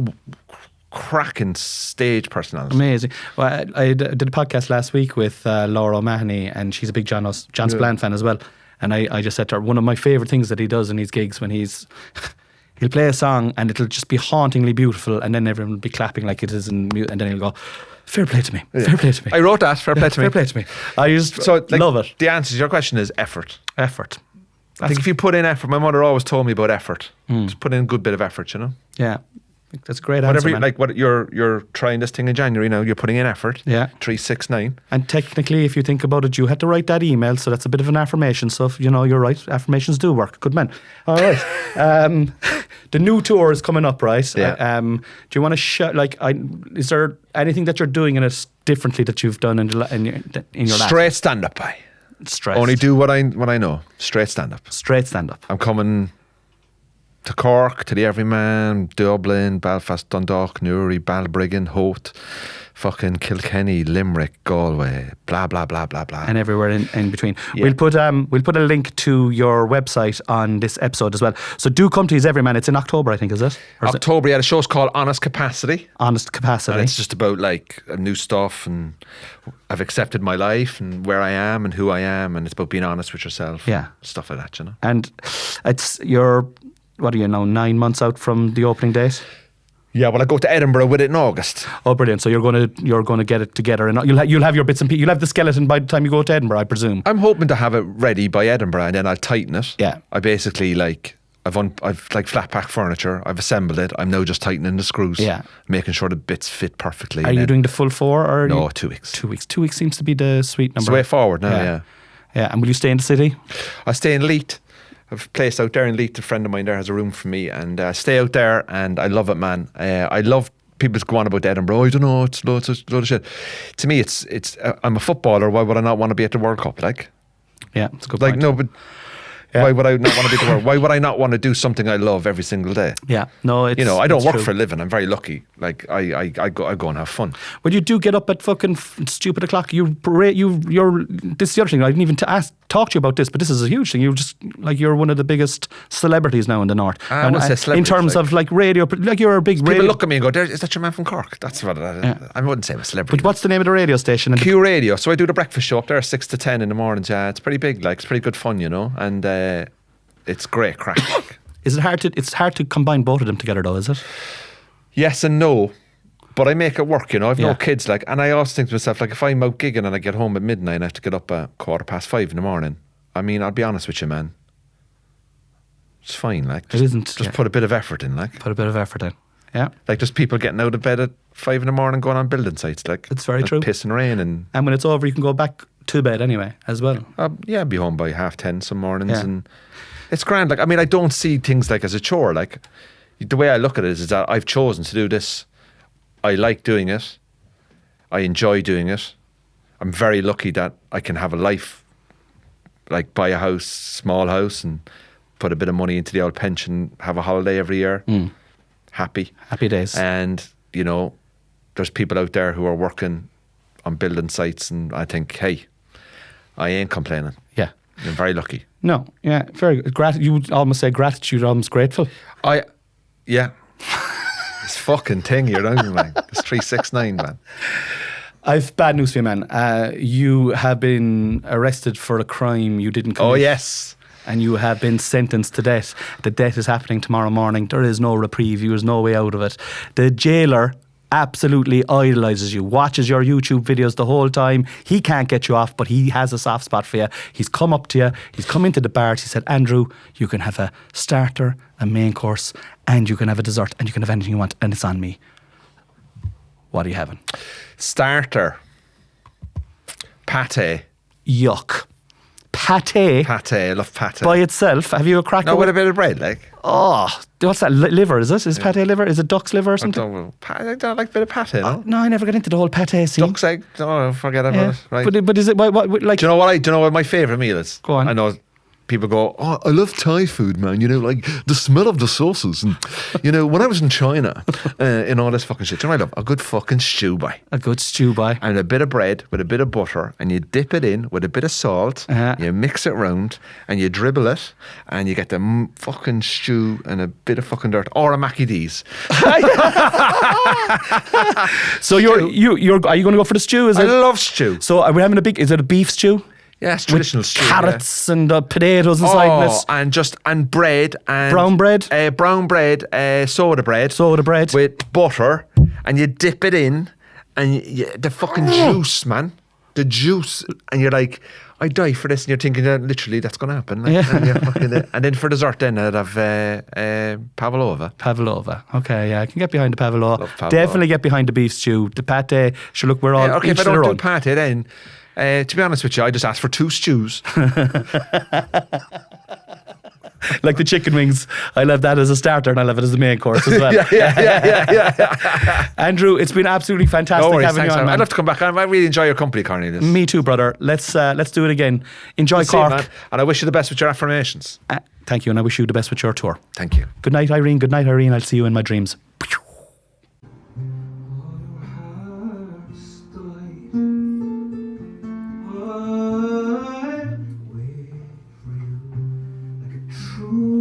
cracking stage personality. Amazing. Well, I did a podcast last week with Laura O'Mahony, and she's a big John Spillane fan as well. And I just said to her, one of my favourite things that he does in his gigs, when he'll play a song and it'll just be hauntingly beautiful, and then everyone will be clapping like it is and then he'll go, "Fair play to me, fair play to me." I wrote that, fair play to me. Fair play to me. I just love it. The answer to your question is effort. Effort. I think if you put in effort, my mother always told me about effort. Just put in a good bit of effort, you know? Yeah. think that's a great Whatever, answer, man. like what you're trying this thing in January now. You're putting in effort. Yeah. 369. And technically, if you think about it, you had to write that email, so that's a bit of an affirmation. So, you're right. Affirmations do work. Good man. All right. The new tour is coming up, right? Yeah. Do you want to is there anything that you're doing in it differently that you've done in your life? Straight stand up, by. Straight. Only do what I know. Straight stand up. Straight stand up. I'm coming to Cork, to the Everyman, Dublin, Belfast, Dundalk, Newry, Balbriggan, Howth, fucking Kilkenny, Limerick, Galway, blah blah blah blah blah, and everywhere in between. Yeah. We'll put a link to your website on this episode as well. So do come to his Everyman. It's in October, I think, is it? Or is October, yeah. The show's called Honest Capacity. Honest Capacity. And it's just about like new stuff, and I've accepted my life and where I am and who I am, and it's about being honest with yourself. Yeah. Stuff like that, And it's what are you now, 9 months out from the opening date? Yeah, well, I go to Edinburgh with it in August. Oh, brilliant! So you're going to get it together, and you'll have your bits and pieces. You'll have the skeleton by the time you go to Edinburgh, I presume. I'm hoping to have it ready by Edinburgh, and then I'll tighten it. Yeah. I basically I've like flat pack furniture. I've assembled it. I'm now just tightening the screws. Yeah. Making sure the bits fit perfectly. Are you doing the full 4 or? No, 2 weeks. 2 weeks. 2 weeks seems to be the sweet number. It's the way forward now. Yeah. Yeah. And will you stay in the city? I stay in Leith. I've a place out there in Leith. A friend of mine there has a room for me, and I stay out there, and I love it, man. I love people go on about Edinburgh. Oh, I don't know, it's loads of shit. To me, it's. I'm a footballer. Why would I not want to be at the World Cup? Like, yeah, it's a good like point. no, but. Yeah. Why would I not want to be at the World? Why would I not want to do something I love every single day? Yeah, no, it's, I don't work true. for a living. I'm very lucky. Like I go and have fun. Well, you do get up at fucking stupid o'clock. You're. This is the other thing. I didn't even talk to you about this, but this is a huge thing. You're just you're one of the biggest celebrities now in the north. I wouldn't say celebrities, in terms of radio, you're a big. People radio. look at me and go, "Is that your man from Cork?" That's what I wouldn't say I'm a celebrity. But what's the name of the radio station? Q Radio. So I do the breakfast show up there 6 to 10 in the mornings. Yeah, it's pretty big. Like it's pretty good fun, and. It's great crack. Is it hard to? It's hard to combine both of them together, though, is it? Yes and no, but I make it work. I've Yeah. no kids. And I always think to myself, if I'm out gigging and I get home at midnight, and I have to get up at 5:15 in the morning. I mean, I'll be honest with you, man. It's fine. It isn't. Just put a bit of effort in. Put a bit of effort in. Yeah. There's people getting out of bed at 5 in the morning, going on building sites. It's very true. Piss and rain, and when it's over, you can go back to bed anyway, as well. I'll be home by 10:30 some mornings, Yeah. and. It's grand. I don't see things as a chore. The way I look at it is that I've chosen to do this. I like doing it. I enjoy doing it. I'm very lucky that I can have a life, buy a house, small house, and put a bit of money into the old pension, have a holiday every year. Happy days. And, there's people out there who are working on building sites, and I think, hey, I ain't complaining. Yeah. I'm very lucky. No, yeah, very good. You would almost say gratitude, almost grateful. Yeah. This fucking thing you're doing, man. It's 369, man. I've bad news for you, man. You have been arrested for a crime you didn't commit. Oh, yes. And you have been sentenced to death. The death is happening tomorrow morning. There is no reprieve. There's no way out of it. The jailer absolutely idolizes you, watches your YouTube videos the whole time. He can't get you off, but he has a soft spot for you. He's come up to you. He's come into the bar. He said, Andrew, you can have a starter, a main course, and you can have a dessert, and you can have anything you want, and it's on me. What are you having? Starter. Pate. Yuck. Pate. Pate. I love pate. By itself. Have you a cracker? No, with a bit of bread, Oh, what's that? Liver, is it? Is pate liver? Is it duck's liver or something? I don't like a bit of pate, no? No, I never got into the whole pate scene. Duck's egg. No, forget about it. Right. But is it what like? Do you know what my favourite meal is? Go on. I know people go, oh, I love Thai food, man. The smell of the sauces. And, when I was in China and all this fucking shit, I love a good fucking stew by. A good stew by. And a bit of bread with a bit of butter, and you dip it in with a bit of salt, you mix it round, and you dribble it, and you get the fucking stew and a bit of fucking dirt, or a Mackie D's. So are you going to go for the stew? I love stew. So are we having is it a beef stew? Yeah, it's traditional stew. Carrots and potatoes inside this. And bread and brown bread, soda bread with butter, and you dip it in, and the fucking juice, man, the juice, and you're like, I'd die for this, and you're thinking that literally that's going to happen. Like, and then for dessert, then I'd have pavlova. Pavlova. Okay, yeah, I can get behind the pavlova. Love pavlova. Definitely get behind the beef stew. The pate, sure, look, we're all Okay, each if I to their don't do own. pate, then to be honest with you, I just ask for 2 stews. Like the chicken wings, I'll have that as a starter and I'll have it as the main course as well. yeah. Andrew, it's been absolutely fantastic No worries, having thanks. you on, man. I'd love to come back. I really enjoy your company, Cornelius. Me too, brother. Let's do it again. Enjoy See you, Cork. man. And I wish you the best with your affirmations. Thank you, and I wish you the best with your tour. Thank you. Good night, Irene. Good night, Irene. I'll see you in my dreams. True